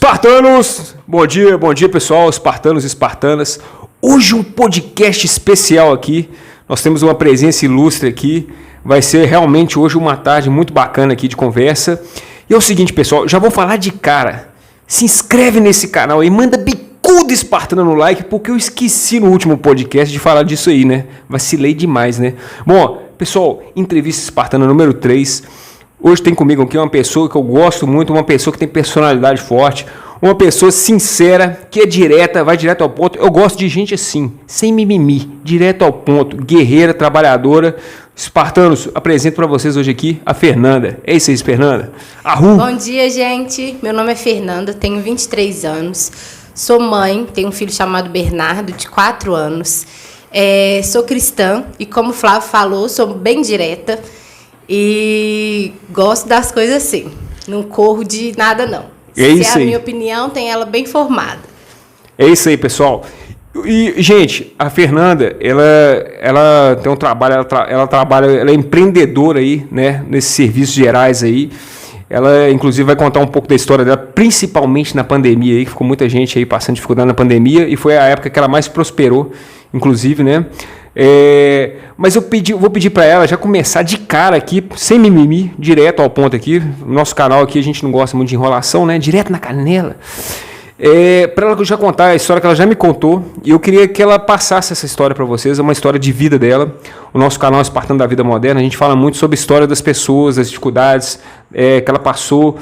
Espartanos, bom dia pessoal, espartanos e espartanas. Hoje um podcast especial aqui, nós temos uma presença ilustre aqui, vai ser realmente hoje uma tarde muito bacana aqui de conversa. E é o seguinte pessoal, já vou falar de cara, se inscreve nesse canal e manda bicuda espartana no like, porque eu esqueci no último podcast de falar disso aí, né? Vacilei demais, né? Bom, pessoal, entrevista espartana número 3. Hoje tem comigo aqui uma pessoa que eu gosto muito, uma pessoa que tem personalidade forte, uma pessoa sincera, que é direta, vai direto ao ponto. Eu gosto de gente assim, sem mimimi, direto ao ponto, guerreira, trabalhadora. Espartanos, apresento para vocês hoje aqui a Fernanda. É isso aí, Fernanda. Bom dia, gente. Meu nome é Fernanda, tenho 23 anos, sou mãe, tenho um filho chamado Bernardo, de 4 anos. Sou cristã e, como o Flávio falou, sou bem direta. E gosto das coisas assim. Não corro de nada, não. Se é a minha opinião, tem ela bem formada. É isso aí, pessoal. E, gente, a Fernanda, ela tem um trabalho, ela é empreendedora aí, né, nesses serviços gerais aí. Ela, inclusive, vai contar um pouco da história dela, principalmente na pandemia aí, que ficou muita gente aí passando dificuldade na pandemia, e foi a época que ela mais prosperou, inclusive, né? Mas eu vou pedir para ela já começar de cara aqui, sem mimimi, direto ao ponto aqui. No nosso canal aqui a gente não gosta muito de enrolação, né? Direto na canela. Para ela já contar a história que ela já me contou, e eu queria que ela passasse essa história para vocês, é uma história de vida dela. O nosso canal Espartano da Vida Moderna, a gente fala muito sobre a história das pessoas, as dificuldades que ela passou,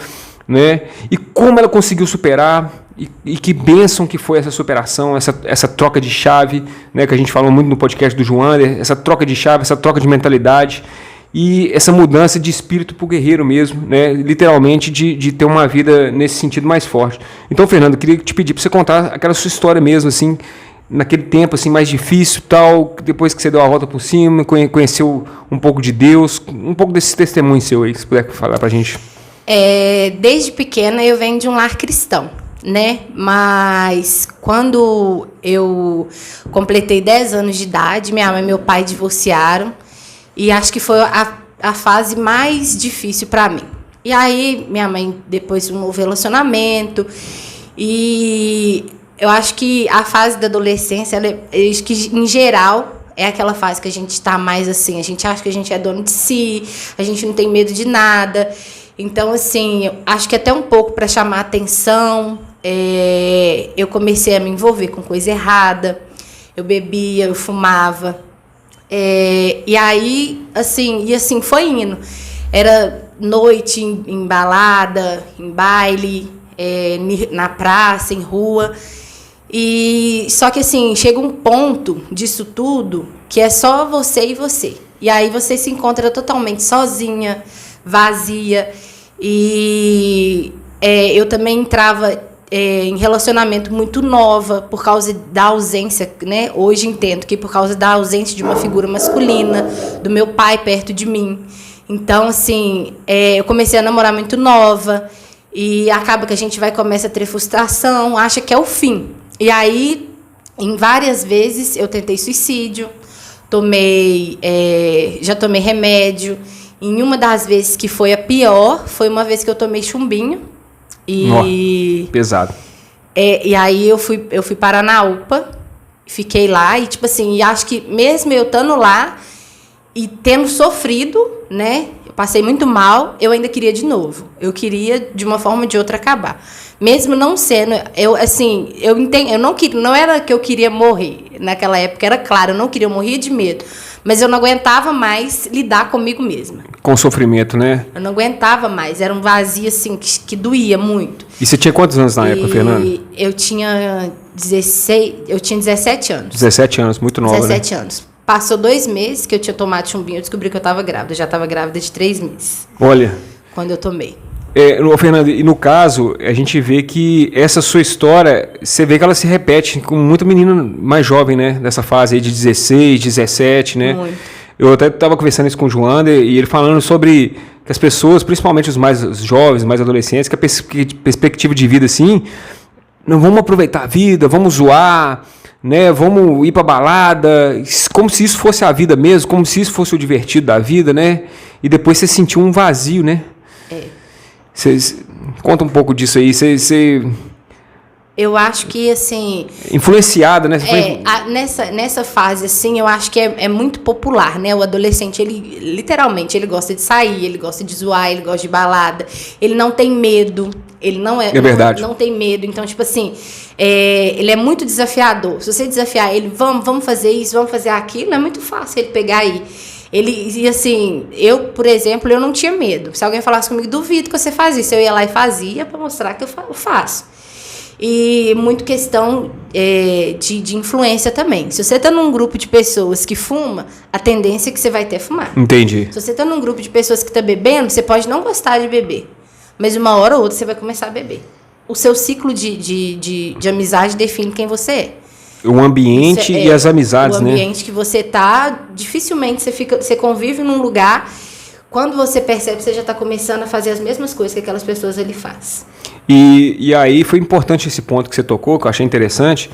né? E como ela conseguiu superar. E que bênção que foi essa superação, essa troca de chave, né, que a gente falou muito no podcast do Joander, essa troca de chave, essa troca de mentalidade e essa mudança de espírito para o guerreiro mesmo, né, literalmente de ter uma vida nesse sentido mais forte. Então, Fernando, eu queria te pedir para você contar aquela sua história mesmo, assim, naquele tempo assim, mais difícil, tal, depois que você deu a volta por cima, conheceu um pouco de Deus, um pouco desse testemunho seu aí, que você puder falar para a gente. Desde pequena eu venho de um lar cristão, né? Mas quando eu completei 10 anos de idade, minha mãe e meu pai divorciaram e acho que foi a fase mais difícil para mim. E aí minha mãe depois um novo relacionamento e eu acho que a fase da adolescência, eu acho que em geral é aquela fase que a gente está mais assim, a gente acha que a gente é dono de si, a gente não tem medo de nada. Então, assim, acho que até um pouco para chamar atenção, eu comecei a me envolver com coisa errada, eu bebia, eu fumava, e aí, assim foi indo. Era noite em balada, em baile, na praça, em rua, e só que assim, chega um ponto disso tudo que é só você e você. E aí você se encontra totalmente sozinha, vazia, e eu também entrava em relacionamento muito nova por causa da ausência, né? Hoje entendo que por causa da ausência de uma figura masculina, do meu pai perto de mim. Então, assim, eu comecei a namorar muito nova e acaba que a gente começa a ter frustração, acha que é o fim. E aí, em várias vezes, eu tentei suicídio, já tomei remédio. Em uma das vezes que foi a pior, foi uma vez que eu tomei chumbinho. Pesado. E aí eu fui parar na UPA, fiquei lá e, tipo assim, e acho que mesmo eu estando lá e tendo sofrido, né, eu passei muito mal, eu ainda queria de novo. Eu queria, de uma forma ou de outra, acabar. Mesmo não sendo, eu entendo, não era que eu queria morrer. Naquela época era claro, eu não queria, eu morria de medo. Mas eu não aguentava mais lidar comigo mesma. Com o sofrimento, né? Eu não aguentava mais. Era um vazio, assim, que doía muito. E você tinha quantos anos na época, Fernanda? Eu tinha 17 anos. 17 anos, muito nova, 17 anos. Passou 2 meses que eu tinha tomado chumbinho, eu descobri que eu estava grávida. Eu já estava grávida de 3 meses. Olha. Quando eu tomei. Fernanda, e no caso, a gente vê que essa sua história, você vê que ela se repete com muita menina mais jovem, né? Dessa fase aí de 16, 17, né? Muito. Eu até estava conversando isso com o Joander e ele falando sobre que as pessoas, principalmente os mais jovens, mais adolescentes, que a perspectiva de vida assim, não vamos aproveitar a vida, vamos zoar, né? Vamos ir para balada, como se isso fosse a vida mesmo, como se isso fosse o divertido da vida, né? E depois você sentiu um vazio, né? Conta um pouco disso aí. Você Eu acho que, assim... Influenciada, né? Nessa fase, assim, eu acho que é muito popular, né? O adolescente, ele, literalmente, ele gosta de sair, ele gosta de zoar, ele gosta de balada, ele não tem medo, ele não é... É verdade. Não tem medo, então, tipo assim, ele é muito desafiador. Se você desafiar ele, vamos fazer isso, vamos fazer aquilo, é muito fácil ele pegar aí. E assim, eu, por exemplo, eu não tinha medo. Se alguém falasse comigo, duvido que você faz isso. Eu ia lá e fazia para mostrar que eu faço. E muito questão de influência também. Se você está num grupo de pessoas que fuma, a tendência é que você vai ter fumar. Entendi. Se você está num grupo de pessoas que está bebendo, você pode não gostar de beber, mas uma hora ou outra você vai começar a beber. O seu ciclo de amizade define quem você é. O ambiente e as amizades, né? O ambiente que você tá, dificilmente você convive num lugar, quando você percebe, você já está começando a fazer as mesmas coisas que aquelas pessoas ali fazem. E aí foi importante esse ponto que você tocou, que eu achei interessante.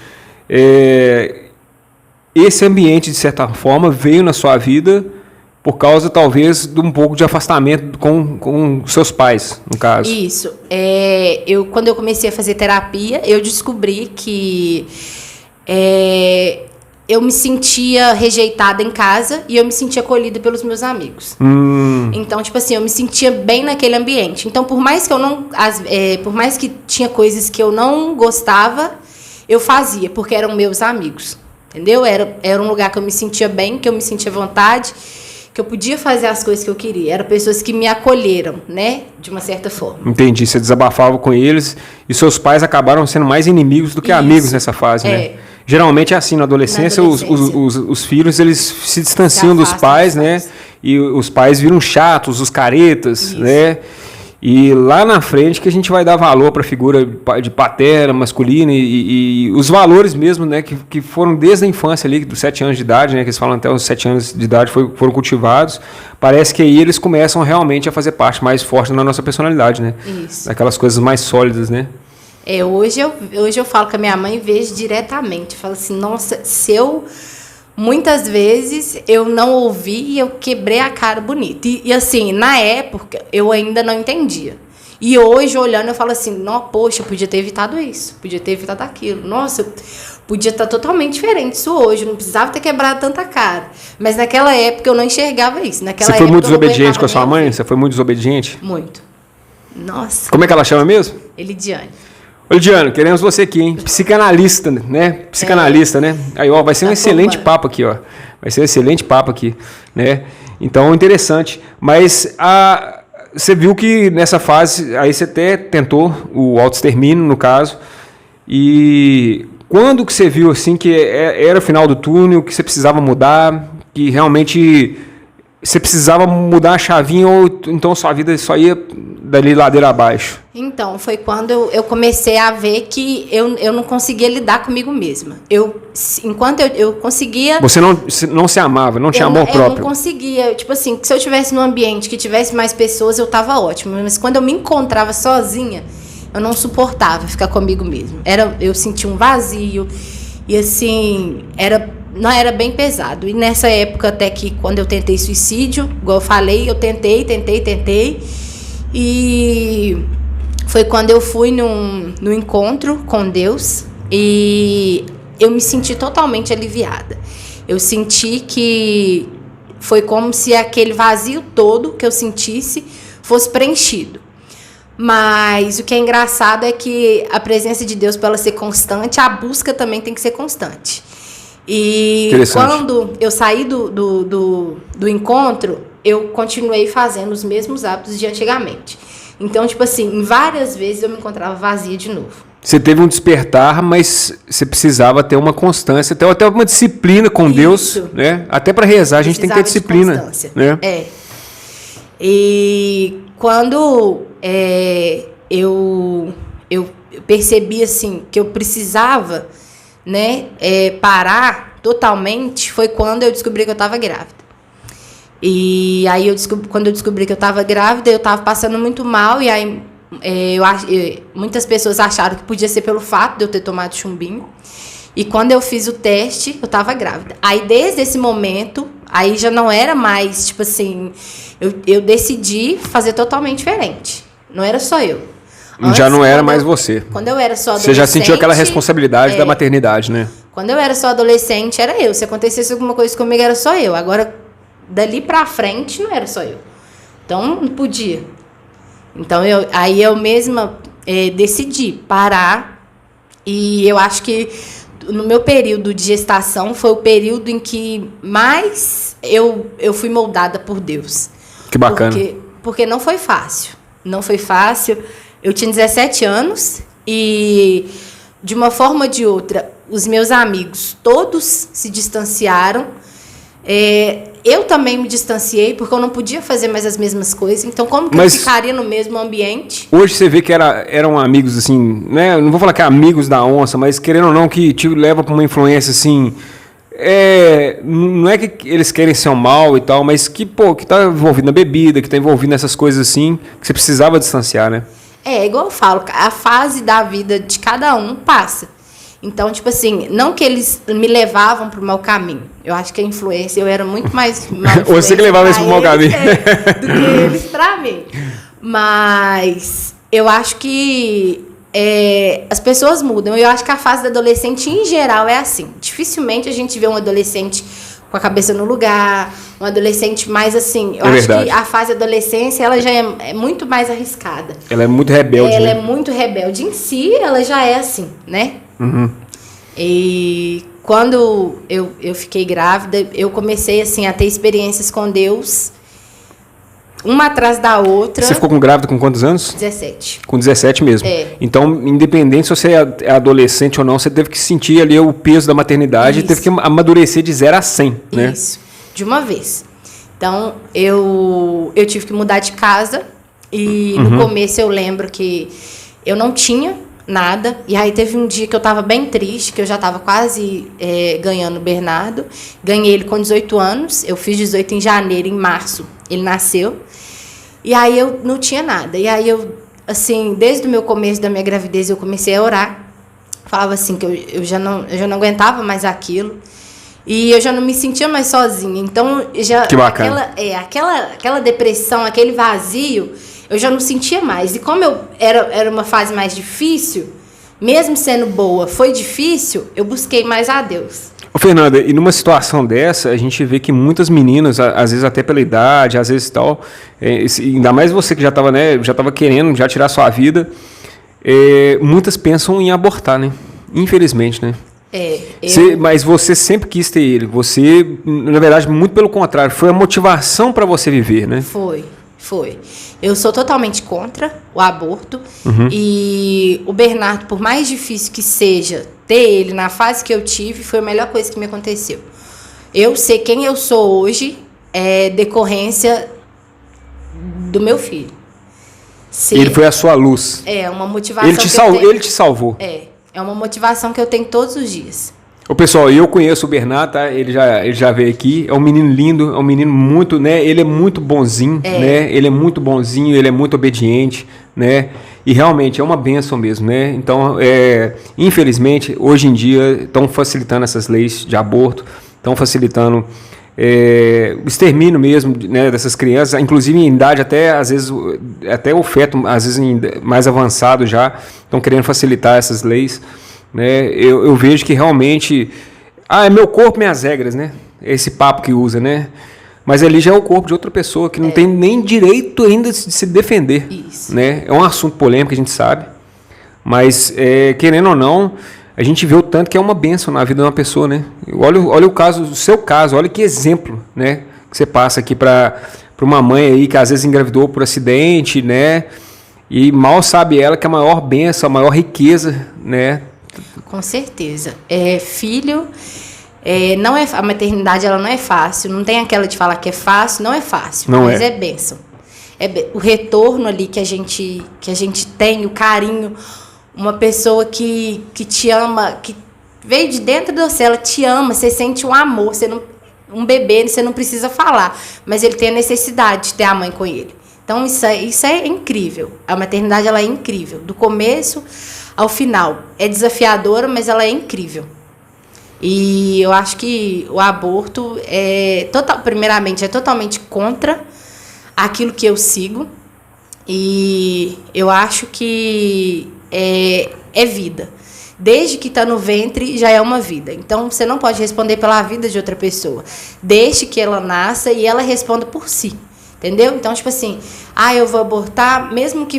Esse ambiente, de certa forma, veio na sua vida por causa, talvez, de um pouco de afastamento com seus pais, no caso. Isso. Quando eu comecei a fazer terapia, eu descobri que eu me sentia rejeitada em casa e eu me sentia acolhida pelos meus amigos. Então, tipo assim, eu me sentia bem naquele ambiente. Então, por mais que eu não... por mais que tinha coisas que eu não gostava, eu fazia, porque eram meus amigos. Entendeu? Era um lugar que eu me sentia bem, que eu me sentia à vontade, que eu podia fazer as coisas que eu queria. Eram pessoas que me acolheram, né? De uma certa forma. Entendi. Você desabafava com eles e seus pais acabaram sendo mais inimigos do que amigos nessa fase, né? Geralmente é assim, na adolescência. Os filhos, eles se distanciam dos pais, né? E os pais viram chatos, os caretas, né? E lá na frente que a gente vai dar valor para a figura de paterna, masculina e os valores mesmo, né? Que foram desde a infância ali, dos 7 anos de idade, né? Que eles falam até os 7 anos de idade foram cultivados. Parece que aí eles começam realmente a fazer parte mais forte da nossa personalidade, né? Isso. Daquelas coisas mais sólidas, né? Hoje eu falo com a minha mãe e vejo diretamente. Eu falo assim, nossa, muitas vezes eu não ouvi e eu quebrei a cara bonito. E assim, na época, eu ainda não entendia. E hoje, olhando, eu falo assim, não, poxa, eu podia ter evitado isso, podia ter evitado aquilo. Nossa, podia estar totalmente diferente isso hoje, não precisava ter quebrado tanta cara. Mas naquela época eu não enxergava isso. Você foi muito desobediente com a sua mãe? Você foi muito desobediente? Muito. Nossa. Como é que ela chama mesmo? Elidiane. Lidiano, queremos você aqui, hein? Psicanalista, né? Psicanalista, né? Aí, ó, vai ser um excelente papo aqui, ó. Vai ser um excelente papo aqui, né? Então, interessante. Mas você viu que nessa fase, aí você até tentou o autoextermínio, no caso. E quando que você viu, assim, que era o final do túnel, que você precisava mudar, que realmente você precisava mudar a chavinha ou então sua vida só ia dali ladeira abaixo? Então, foi quando eu comecei a ver que eu não conseguia lidar comigo mesma. Enquanto eu conseguia... Você não se amava, não tinha amor próprio? Eu não conseguia. Tipo assim, se eu estivesse num ambiente que tivesse mais pessoas, eu estava ótimo. Mas quando eu me encontrava sozinha, eu não suportava ficar comigo mesma. Eu sentia um vazio. E assim, não era bem pesado. E nessa época, até que quando eu tentei suicídio, igual eu falei, eu tentei. E foi quando eu fui num encontro com Deus e eu me senti totalmente aliviada. Eu senti que foi como se aquele vazio todo que eu sentisse fosse preenchido. Mas o que é engraçado é que a presença de Deus, para ela ser constante, a busca também tem que ser constante. E quando eu saí do encontro, eu continuei fazendo os mesmos hábitos de antigamente. Então, tipo assim, várias vezes eu me encontrava vazia de novo. Você teve um despertar, mas você precisava ter uma constância, até uma disciplina com Deus, né? Até para rezar a gente tem que ter disciplina, né? E quando eu percebi assim que eu precisava, né, parar totalmente, foi quando eu descobri que eu estava grávida. E aí quando eu descobri que eu estava grávida, eu estava passando muito mal e aí muitas pessoas acharam que podia ser pelo fato de eu ter tomado chumbinho. E quando eu fiz o teste, eu estava grávida. Aí desde esse momento, aí já não era mais, tipo assim, eu decidi fazer totalmente diferente. Não era só eu. Já não era mais você. Quando eu era só adolescente... Você já sentiu aquela responsabilidade da maternidade, né? Quando eu era só adolescente, era eu. Se acontecesse alguma coisa comigo, era só eu. Agora, dali pra frente, não era só eu. Então, não podia. Então, aí eu mesma decidi parar. E eu acho que no meu período de gestação foi o período em que mais eu fui moldada por Deus. Que bacana. Porque não foi fácil. Não foi fácil. Eu tinha 17 anos e, de uma forma ou de outra, os meus amigos todos se distanciaram. Eu também me distanciei, porque eu não podia fazer mais as mesmas coisas. Então, como que eu ficaria no mesmo ambiente? Hoje você vê que eram amigos, assim, né? Não vou falar que é amigos da onça, mas querendo ou não, que te leva para uma influência, assim... não é que eles querem ser um mal e tal, mas que tá envolvido na bebida, que tá envolvido nessas coisas, assim, que você precisava distanciar, né? Igual eu falo, a fase da vida de cada um passa. Então, tipo assim, não que eles me levavam para o mau caminho. Eu acho que a influência, eu era muito mais você que levava eles para o mau caminho. Do que eles para mim. Mas eu acho que as pessoas mudam. Eu acho que a fase do adolescente, em geral, é assim. Dificilmente a gente vê um adolescente com a cabeça no lugar, um adolescente mais assim. Eu acho que a fase da adolescência, ela já é muito mais arriscada. Ela é muito rebelde. Ela é muito rebelde. Em si, ela já é assim, né? Uhum. E quando eu fiquei grávida, eu comecei assim a ter experiências com Deus, uma atrás da outra. Você ficou grávida com quantos anos? 17. Com 17 mesmo. Então, independente se você é adolescente ou não, você teve que sentir ali o peso da maternidade. Isso. E teve que amadurecer de 0 a 100, né? Isso, de uma vez. Então, eu tive que mudar de casa e no começo eu lembro que eu não tinha nada. E aí teve um dia que eu estava bem triste, que eu já estava quase ganhando o Bernardo. Ganhei ele com 18 anos. Eu fiz 18 em janeiro, em março ele nasceu. E aí eu não tinha nada. E aí eu, assim, desde o meu começo da minha gravidez, eu comecei a orar. Falava assim que eu já não aguentava mais aquilo. E eu já não me sentia mais sozinha. Então, que bacana. Aquela depressão, aquele vazio, eu já não sentia mais. E como era uma fase mais difícil, mesmo sendo boa, foi difícil, eu busquei mais a Deus. Ô, Fernanda, e numa situação dessa, a gente vê que muitas meninas, às vezes até pela idade, às vezes tal, ainda mais você que já estava querendo já tirar sua vida, muitas pensam em abortar, né? Infelizmente, né? Mas você sempre quis ter ele. Você, na verdade, muito pelo contrário, foi a motivação para você viver, né? Foi. Eu sou totalmente contra o aborto. E o Bernardo, por mais difícil que seja ter ele na fase que eu tive, foi a melhor coisa que me aconteceu. Eu sei quem eu sou hoje é decorrência do meu filho. Ele foi a sua luz. Uma motivação ele te salvou. É uma motivação que eu tenho todos os dias. Ô, pessoal, eu conheço o Bernardo, tá? Ele já veio aqui. É um menino lindo, é um menino muito, né? Ele é muito bonzinho, né? Ele é muito bonzinho, ele é muito obediente, né? E realmente é uma bênção mesmo, né? Então, infelizmente, hoje em dia estão facilitando essas leis de aborto, estão facilitando o extermínio mesmo, né, dessas crianças, inclusive em idade às vezes até o feto, às vezes mais avançado já, estão querendo facilitar essas leis. Né? Eu vejo que realmente é meu corpo, minhas regras, né? Esse papo que usa, né? Mas ali já é o corpo de outra pessoa que não tem nem direito ainda de se defender. Isso. Né? É um assunto polêmico, a gente sabe, mas querendo ou não, a gente vê o tanto que é uma bênção na vida de uma pessoa, né? Olha o seu caso, olha que exemplo, né? Que você passa aqui para uma mãe aí que às vezes engravidou por acidente, né? E mal sabe ela que a maior bênção, a maior riqueza, né? Com certeza. Filho, a maternidade ela não é fácil, não tem aquela de falar que é fácil, não é fácil, mas é bênção. O retorno ali que a gente tem, o carinho, uma pessoa que te ama, que veio de dentro de você, ela te ama, você sente um amor, um bebê, você não precisa falar, mas ele tem a necessidade de ter a mãe com ele. Então isso é incrível, a maternidade ela é incrível, do começo ao final. É desafiadora, mas ela é incrível. E eu acho que o aborto primeiramente é totalmente contra aquilo que eu sigo. E eu acho que é vida. Desde que está no ventre, já é uma vida. Então, você não pode responder pela vida de outra pessoa. Deixe que ela nasça e ela responda por si. Entendeu? Então, tipo assim, eu vou abortar, mesmo que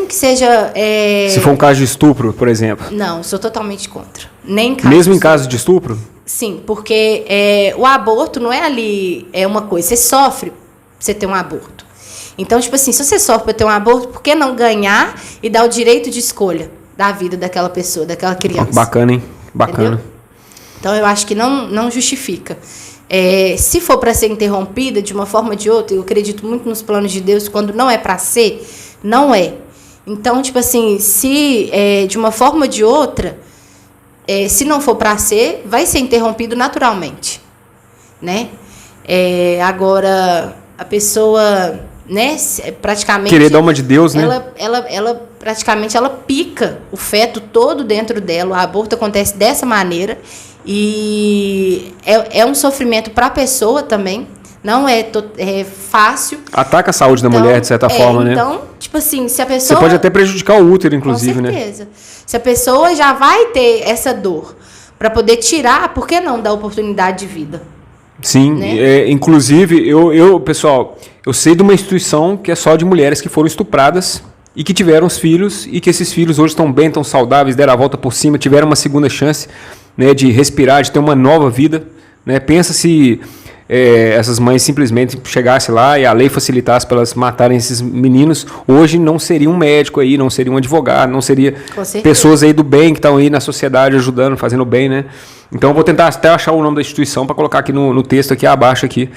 seja... Se for um caso de estupro, por exemplo. Não, sou totalmente contra. Nem caso mesmo em caso de estupro? Sim, porque o aborto não é ali uma coisa. Você sofre pra você ter um aborto. Então, tipo assim, se você sofre para ter um aborto, por que não ganhar e dar o direito de escolha da vida daquela pessoa, daquela criança? Bacana, hein? Bacana. Entendeu? Então, eu acho que não justifica. Se for para ser interrompida de uma forma ou de outra, eu acredito muito nos planos de Deus, quando não é para ser, não é. Então, tipo assim, se de uma forma ou de outra, se não for para ser, vai ser interrompido naturalmente, né? Agora, a pessoa, né, praticamente... Querer dar uma de Deus, né? Ela praticamente pica o feto todo dentro dela, o aborto acontece dessa maneira, e é um sofrimento para a pessoa também, não é fácil. Ataca a saúde da mulher, de certa forma, né? Então, tipo assim, se a pessoa... Você pode até prejudicar o útero, inclusive, né? Com certeza. Né? Se a pessoa já vai ter essa dor para poder tirar, por que não dar oportunidade de vida? Sim, né? Inclusive, pessoal, eu sei de uma instituição que é só de mulheres que foram estupradas e que tiveram os filhos, e que esses filhos hoje estão bem, estão saudáveis, deram a volta por cima, tiveram uma segunda chance, né, de respirar, de ter uma nova vida, né? Pensa se essas mães simplesmente chegassem lá e a lei facilitasse para elas matarem esses meninos, hoje não seria um médico aí, não seria um advogado, não seria pessoas aí do bem que estão aí na sociedade ajudando, fazendo bem, né? Então eu vou tentar até achar o nome da instituição para colocar aqui no texto aqui abaixo aqui.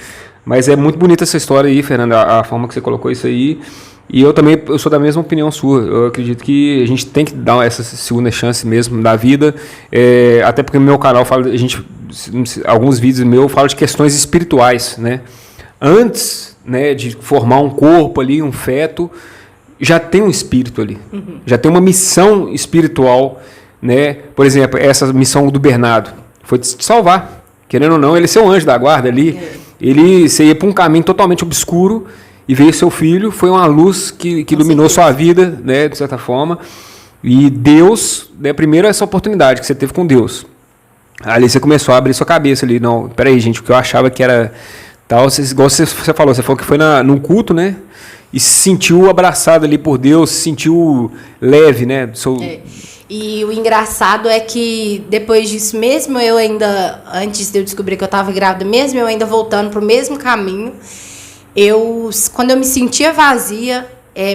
Mas é muito bonita essa história aí, Fernanda, a forma que você colocou isso aí. E eu sou da mesma opinião sua. Eu acredito que a gente tem que dar essa segunda chance mesmo da vida. Até porque no meu canal alguns vídeos meus falam de questões espirituais, né? Antes, né, de formar um corpo ali, um feto, já tem um espírito ali. Uhum. Já tem uma missão espiritual, né? Por exemplo, essa missão do Bernardo foi de te salvar. Querendo ou não, ele é seu anjo da guarda ali. Você ia para um caminho totalmente obscuro e veio seu filho, foi uma luz que iluminou sua vida, né, de certa forma. E Deus, né, primeiro essa oportunidade que você teve com Deus. Ali você começou a abrir sua cabeça ali. Não, peraí, gente, o que eu achava que era tal, igual você falou que foi num culto, né? E se sentiu abraçado ali por Deus, se sentiu leve, né? E o engraçado é que depois disso, mesmo eu ainda, antes de eu descobrir que eu estava grávida, mesmo eu ainda voltando para o mesmo caminho, quando eu me sentia vazia,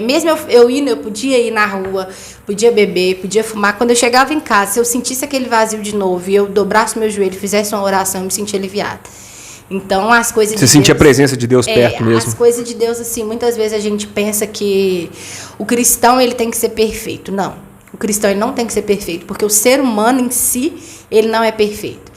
mesmo eu podia ir na rua, podia beber, podia fumar, quando eu chegava em casa, se eu sentisse aquele vazio de novo e eu dobrasse meu joelho, fizesse uma oração, eu me sentia aliviada. Então, as coisas de Deus... Você sentia a presença de Deus perto mesmo? As coisas de Deus, assim, muitas vezes a gente pensa que o cristão ele tem que ser perfeito. Não. O cristão ele não tem que ser perfeito, porque o ser humano em si, ele não é perfeito.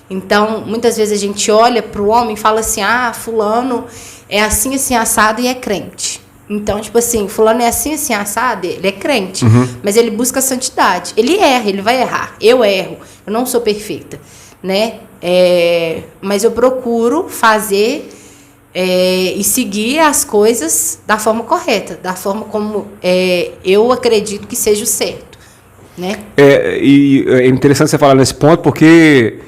Então, muitas vezes a gente olha para o homem e fala assim, fulano é assim, assim, assado e é crente. Então, tipo assim, fulano é assim, assim, assado, ele é crente, mas ele busca a santidade. Ele erra, ele vai errar. Eu erro, eu não sou perfeita, né? Mas eu procuro fazer e seguir as coisas da forma correta, da forma como eu acredito que seja o certo, né? E é interessante você falar nesse ponto, porque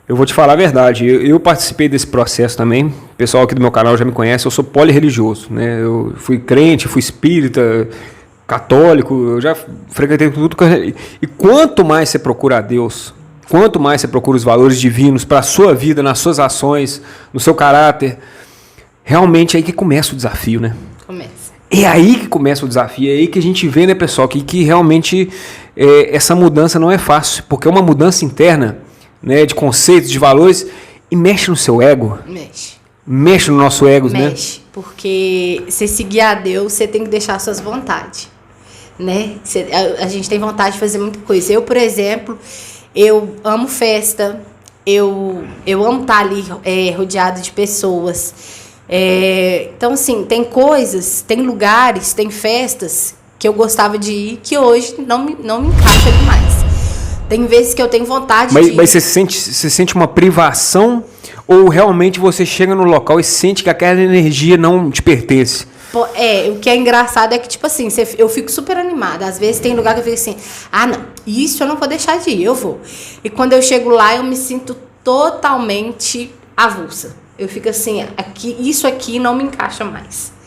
eu vou te falar a verdade, eu participei desse processo também, o pessoal aqui do meu canal já me conhece, eu sou polirreligioso, né? Eu fui crente, fui espírita, católico, eu já frequentei tudo. E quanto mais você procura a Deus, quanto mais você procura os valores divinos para a sua vida, nas suas ações, no seu caráter, realmente é aí que começa o desafio, né? Começa. É aí que começa o desafio, é aí que a gente vê, né, pessoal, que realmente essa mudança não é fácil, porque é uma mudança interna, né, de conceitos, de valores, e mexe no seu ego. Mexe no nosso ego, né? Mexe, porque você seguir a Deus, você tem que deixar suas vontades, né? A gente tem vontade de fazer muita coisa. Eu, por exemplo, eu amo festa, eu amo estar ali rodeada de pessoas. Então, assim, tem coisas, tem lugares, tem festas que eu gostava de ir, que hoje não me encaixa demais. Tem vezes que eu tenho vontade de ir. Mas você sente uma privação, ou realmente você chega no local e sente que aquela energia não te pertence? O que é engraçado é que, tipo assim, eu fico super animada. Às vezes tem lugar que eu fico assim, não, isso eu não vou deixar de ir, eu vou. E quando eu chego lá, eu me sinto totalmente avulsa. Eu fico assim, isso aqui não me encaixa mais.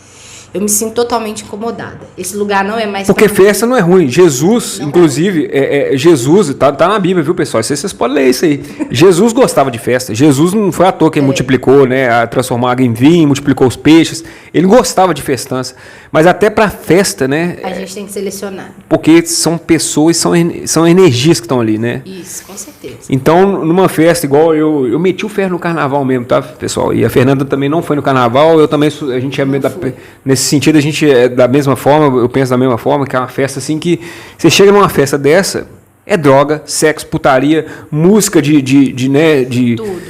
Eu me sinto totalmente incomodada. Esse lugar não é mais... Porque festa não é ruim. Jesus, não inclusive, Jesus, tá na Bíblia, viu, pessoal? Vocês podem ler isso aí. Jesus gostava de festa. Jesus não foi à toa quem multiplicou, né? Transformou água em vinho, multiplicou os peixes. Ele gostava de festança. Mas até para festa, né? A gente tem que selecionar. Porque são pessoas, são energias que estão ali, né? Isso, com certeza. Então, numa festa, igual eu meti o ferro no carnaval mesmo, tá, pessoal? E a Fernanda também não foi no carnaval, eu também, a gente é meio nesse sentido, a gente é da mesma forma, eu penso da mesma forma, que é uma festa assim que você chega numa festa dessa, é droga, sexo, putaria, música tudo.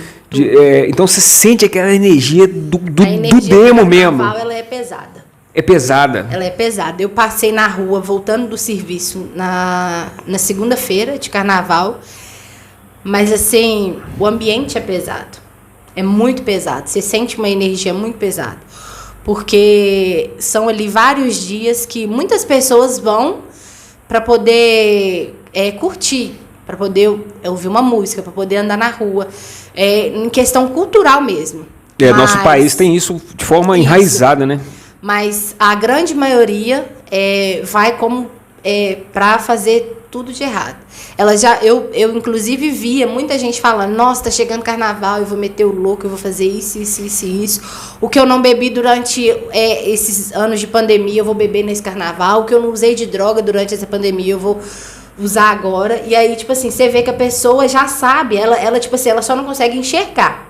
Então você sente aquela energia do energia demo do mesmo. Carnaval, ela é pesada. É pesada. Ela é pesada. Eu passei na rua, voltando do serviço, na segunda-feira de carnaval, mas assim, o ambiente é pesado. É muito pesado. Você sente uma energia muito pesada. Porque são ali vários dias que muitas pessoas vão para poder curtir, para poder ouvir uma música, para poder andar na rua. Em questão cultural mesmo. Nosso país tem isso de forma enraizada, né? Mas a grande maioria vai como para fazer tudo de errado. Eu inclusive via muita gente falando, nossa, tá chegando carnaval, eu vou meter o louco, eu vou fazer isso. O que eu não bebi durante esses anos de pandemia, eu vou beber nesse carnaval. O que eu não usei de droga durante essa pandemia, eu vou usar agora. E aí, tipo assim, você vê que a pessoa já sabe, ela tipo assim, ela só não consegue enxergar.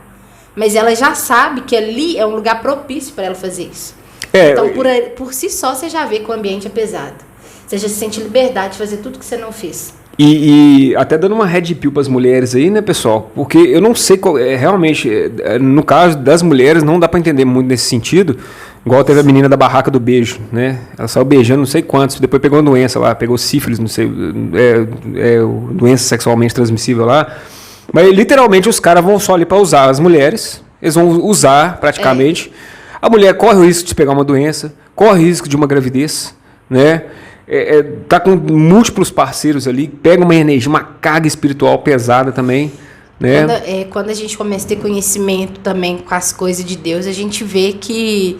Mas ela já sabe que ali é um lugar propício para ela fazer isso. Então, por si só, você já vê que o ambiente é pesado. Você já sente liberdade de fazer tudo que você não fez. E até dando uma red pill para as mulheres aí, né, pessoal? Porque eu não sei, realmente, no caso das mulheres, não dá para entender muito nesse sentido. Igual teve a menina da barraca do beijo, né? Ela saiu beijando não sei quantos, depois pegou uma doença lá, pegou sífilis, não sei, doença sexualmente transmissível lá. Mas literalmente os caras vão só ali para usar as mulheres, eles vão usar praticamente. A mulher corre o risco de pegar uma doença, corre o risco de uma gravidez, né? Tá com múltiplos parceiros ali, pega uma energia, uma carga espiritual pesada também, né? Quando a gente começa a ter conhecimento também com as coisas de Deus, a gente vê que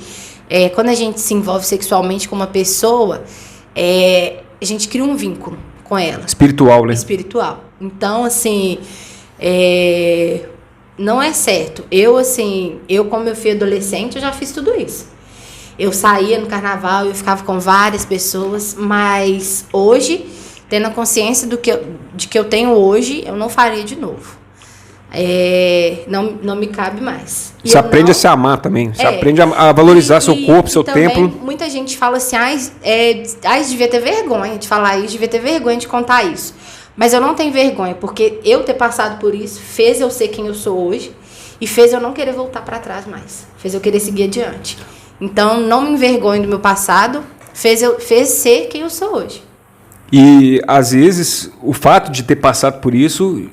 quando a gente se envolve sexualmente com uma pessoa, a gente cria um vínculo com ela. Espiritual, né? Espiritual. Então, assim, não é certo. Eu, como eu fui adolescente, eu já fiz tudo isso. Eu saía no carnaval, eu ficava com várias pessoas, mas hoje, tendo a consciência de que eu tenho hoje, eu não faria de novo. Não me cabe mais. Você aprende a se amar também, você aprende a valorizar seu corpo, seu tempo. Muita gente fala assim, devia ter vergonha de falar isso, devia ter vergonha de contar isso. Mas eu não tenho vergonha, porque eu ter passado por isso fez eu ser quem eu sou hoje e fez eu não querer voltar para trás mais, fez eu querer seguir adiante. Então, não me envergonho do meu passado, fez ser quem eu sou hoje. E, às vezes, o fato de ter passado por isso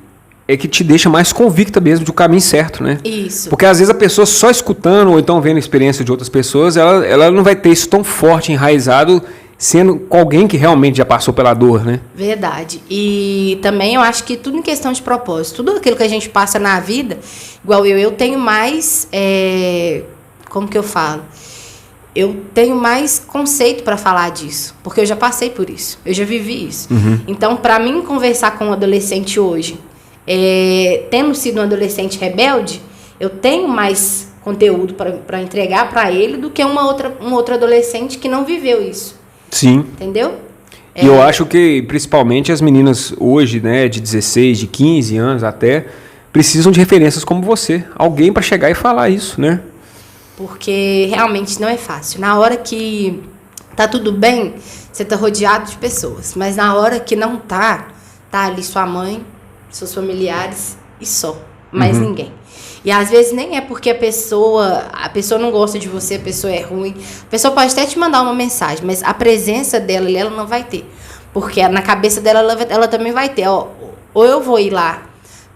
é que te deixa mais convicta mesmo do caminho certo, né? Isso. Porque, às vezes, a pessoa só escutando ou então vendo a experiência de outras pessoas, ela não vai ter isso tão forte, enraizado, sendo com alguém que realmente já passou pela dor, né? Verdade. E também eu acho que tudo em questão de propósito. Tudo aquilo que a gente passa na vida, igual eu tenho mais... como que eu falo? Eu tenho mais conceito para falar disso, porque eu já passei por isso, eu já vivi isso. Uhum. Então, para mim conversar com um adolescente hoje, tendo sido um adolescente rebelde, eu tenho mais conteúdo para entregar para ele do que um outro adolescente que não viveu isso. Sim. Entendeu? E eu acho que, principalmente, as meninas hoje, né, de 16, de 15 anos até, precisam de referências como você. Alguém para chegar e falar isso, né? Porque realmente não é fácil. Na hora que tá tudo bem, você tá rodeado de pessoas. Mas na hora que não tá ali sua mãe, seus familiares e só. Mais ninguém. E às vezes nem é porque a pessoa não gosta de você, a pessoa é ruim. A pessoa pode até te mandar uma mensagem, mas a presença dela ali, ela não vai ter. Porque na cabeça dela, ela também vai ter. Ou eu vou ir lá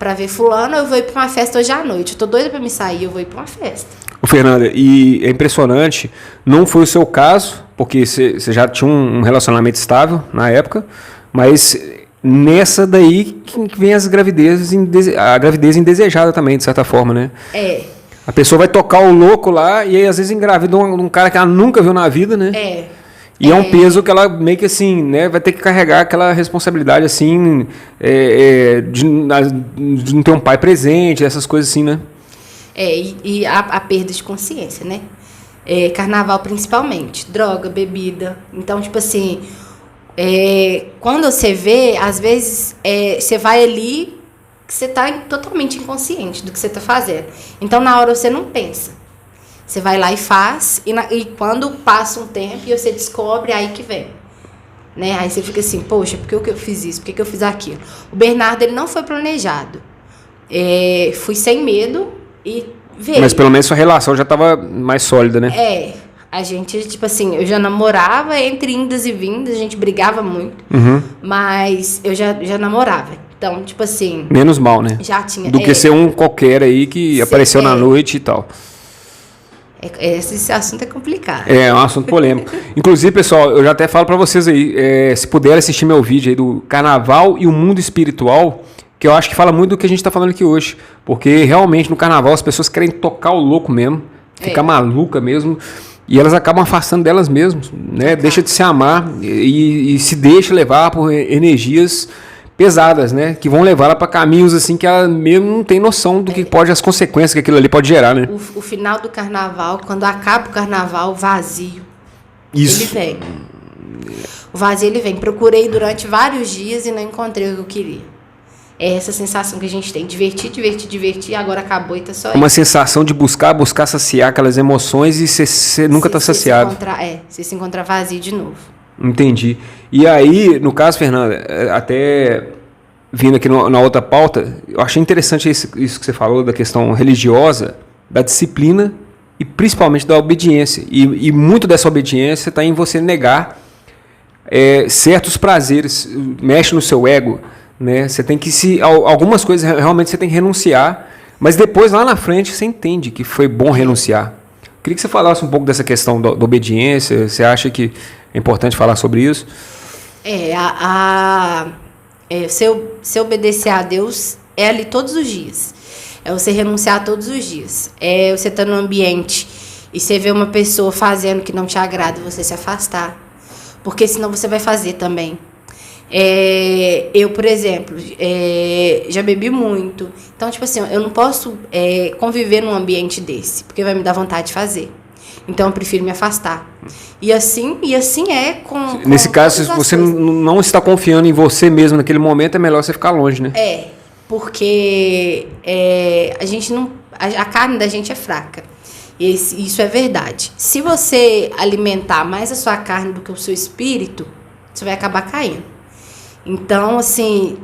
pra ver fulano, eu vou ir pra uma festa hoje à noite. Eu tô doida pra me sair, eu vou ir pra uma festa. Ô, Fernanda, e é impressionante, não foi o seu caso, porque você já tinha um relacionamento estável na época, mas nessa daí que vem a gravidez indesejada também, de certa forma, né? A pessoa vai tocar o louco lá e aí às vezes engravida um cara que ela nunca viu na vida, né? E é um peso que ela meio que assim, né, vai ter que carregar aquela responsabilidade assim, de não ter um pai presente, essas coisas assim, né? E a perda de consciência, né? Carnaval principalmente, droga, bebida. Então, tipo assim, quando você vê, às vezes, você vai ali, que você tá totalmente inconsciente do que você tá fazendo. Então, na hora você não pensa. Você vai lá e faz, e quando passa um tempo e você descobre, aí que vem. Né? Aí você fica assim, poxa, por que eu fiz isso? Por que eu fiz aquilo? O Bernardo, ele não foi planejado. Fui sem medo e veio. Mas pelo menos sua relação já estava mais sólida, né? A gente, tipo assim, eu já namorava entre indas e vindas, a gente brigava muito, mas eu já namorava. Então, tipo assim... Menos mal, né? Já tinha... Do que ser um qualquer aí que apareceu na noite e tal. Esse assunto é complicado. É um assunto polêmico. Inclusive, pessoal, eu já até falo para vocês aí, se puderem assistir meu vídeo aí do Carnaval e o Mundo Espiritual, que eu acho que fala muito do que a gente está falando aqui hoje. Porque realmente no Carnaval as pessoas querem tocar o louco mesmo, ficar maluca mesmo, e elas acabam afastando delas mesmas, né? Deixa de se amar e se deixa levar por energias pesadas, né? Que vão levar ela para caminhos assim que ela mesmo não tem noção do que pode, as consequências que aquilo ali pode gerar, né? O final do Carnaval, quando acaba o Carnaval, o vazio. Isso. Ele vem. O vazio, ele vem. Procurei durante vários dias e não encontrei o que eu queria. É essa sensação que a gente tem. Divertir, agora acabou e tá só aí. Uma sensação de buscar saciar aquelas emoções e você nunca tá saciado. Você se encontra vazio de novo. Entendi. E aí, no caso, Fernanda, até vindo aqui na outra pauta, eu achei interessante isso que você falou da questão religiosa, da disciplina e principalmente da obediência. E muito dessa obediência está em você negar certos prazeres, mexe no seu ego, né? Você tem que algumas coisas realmente você tem que renunciar, mas depois lá na frente você entende que foi bom renunciar. Queria que você falasse um pouco dessa questão da obediência. Você acha que é importante falar sobre isso? Você obedecer a Deus é ali todos os dias. É você renunciar todos os dias. É você estar no ambiente e você ver uma pessoa fazendo que não te agrada, você se afastar. Porque senão você vai fazer também. Eu, por exemplo, já bebi muito. Então, tipo assim, eu não posso conviver num ambiente desse, porque vai me dar vontade de fazer. Então, eu prefiro me afastar. E assim é com... Nesse caso, se você não está confiando em você mesmo naquele momento, é melhor você ficar longe, né? Porque a gente não... A carne da gente é fraca. Isso é verdade. Se você alimentar mais a sua carne do que o seu espírito, você vai acabar caindo. Então, assim,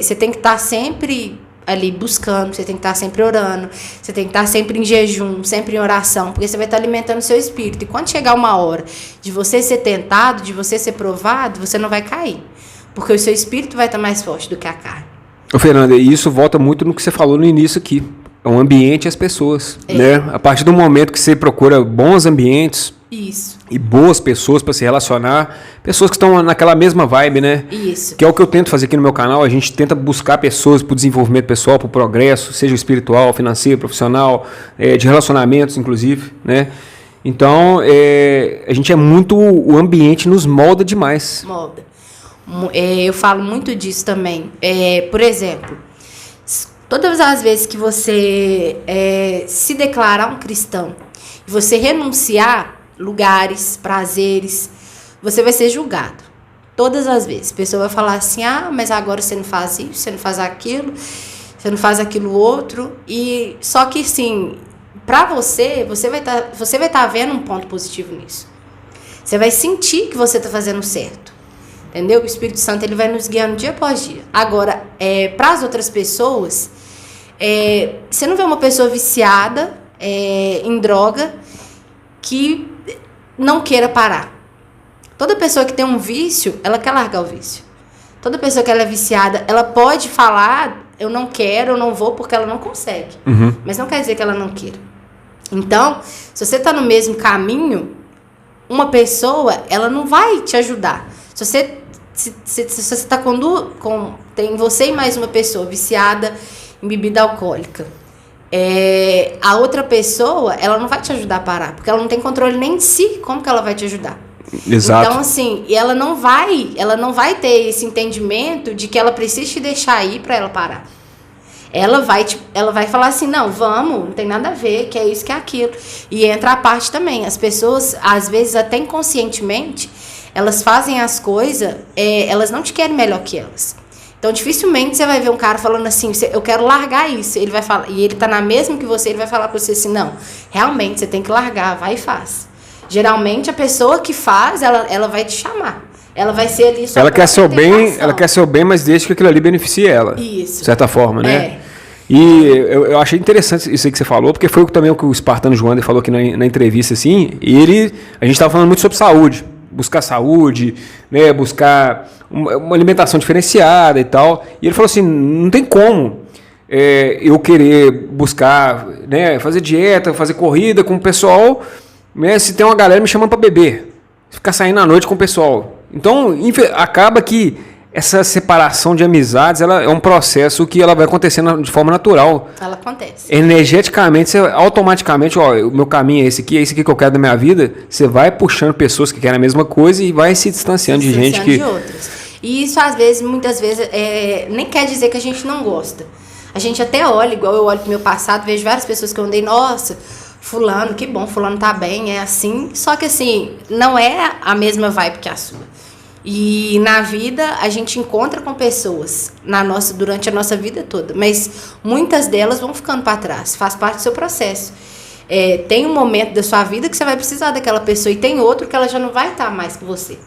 você tem que estar sempre ali buscando, você tem que estar sempre orando, você tem que estar sempre em jejum, sempre em oração, porque você vai estar alimentando o seu espírito. E quando chegar uma hora de você ser tentado, de você ser provado, você não vai cair. Porque o seu espírito vai estar mais forte do que a carne. Ô, Fernanda, e isso volta muito no que você falou no início aqui. É um ambiente e as pessoas, né? A partir do momento que você procura bons ambientes, isso, e boas pessoas para se relacionar, pessoas que estão naquela mesma vibe, né? Isso. Que é o que eu tento fazer aqui no meu canal. A gente tenta buscar pessoas para o desenvolvimento pessoal, para o progresso, seja espiritual, financeiro, profissional, de relacionamentos, inclusive, né? Então, a gente o ambiente nos molda demais. Molda. Eu falo muito disso também. Por exemplo, todas as vezes que você se declarar um cristão e você renunciar lugares, prazeres, você vai ser julgado. Todas as vezes. A pessoa vai falar assim, mas agora você não faz isso, você não faz aquilo, você não faz aquilo outro. E só que, sim, pra você vai estar vendo um ponto positivo nisso. Você vai sentir que você está fazendo certo. Entendeu? O Espírito Santo, ele vai nos guiando dia após dia. Agora, para as outras pessoas, você não vê uma pessoa viciada em droga que não queira parar. Toda pessoa que tem um vício, ela quer largar o vício. Toda pessoa que ela é viciada, ela pode falar eu não quero, eu não vou porque ela não consegue. Mas não quer dizer que ela não queira. Então, se você está no mesmo caminho, uma pessoa, ela não vai te ajudar. Se você está tem você e mais uma pessoa viciada em bebida alcoólica, a outra pessoa, ela não vai te ajudar a parar, porque ela não tem controle nem de si. Como que ela vai te ajudar? Exato. Então, assim, ela não vai ter esse entendimento de que ela precisa te deixar ir para ela parar. Ela vai falar assim, não tem nada a ver, que é isso, que é aquilo. E entra a parte também, as pessoas, às vezes, até inconscientemente, elas fazem as coisas, elas não te querem melhor que elas. Então, dificilmente você vai ver um cara falando assim, eu quero largar isso. Ele vai falar, e ele tá na mesma que você, ele vai falar pra você assim, não, realmente, você tem que largar, vai e faz. Geralmente, a pessoa que faz, ela vai te chamar. Ela vai ser ali só ela quer seu bem, ela quer seu bem, mas deixa que aquilo ali beneficie ela. Isso. De certa forma, né? E eu achei interessante isso aí que você falou, porque foi também o que o Espartano Joander falou aqui na entrevista, assim, e a gente estava falando muito sobre saúde, buscar saúde, né, buscar uma alimentação diferenciada e tal, e ele falou assim, não tem como eu querer buscar, né, fazer dieta, fazer corrida com o pessoal, né, se tem uma galera me chamando para beber, ficar saindo à noite com o pessoal. Então, acaba que essa separação de amizades, ela é um processo que ela vai acontecendo de forma natural. Ela acontece. Energeticamente, você automaticamente, o meu caminho é esse aqui que eu quero da minha vida, você vai puxando pessoas que querem a mesma coisa e vai se distanciando de gente que... de outras. E isso, às vezes, muitas vezes, nem quer dizer que a gente não gosta. A gente até olha, igual eu olho pro meu passado, vejo várias pessoas que eu andei, nossa, fulano, que bom, fulano tá bem, é assim. Só que, assim, não é a mesma vibe que a sua. E na vida a gente encontra com pessoas durante a nossa vida toda, mas muitas delas vão ficando para trás, faz parte do seu processo. Tem um momento da sua vida que você vai precisar daquela pessoa e tem outro que ela já não vai estar mais com você.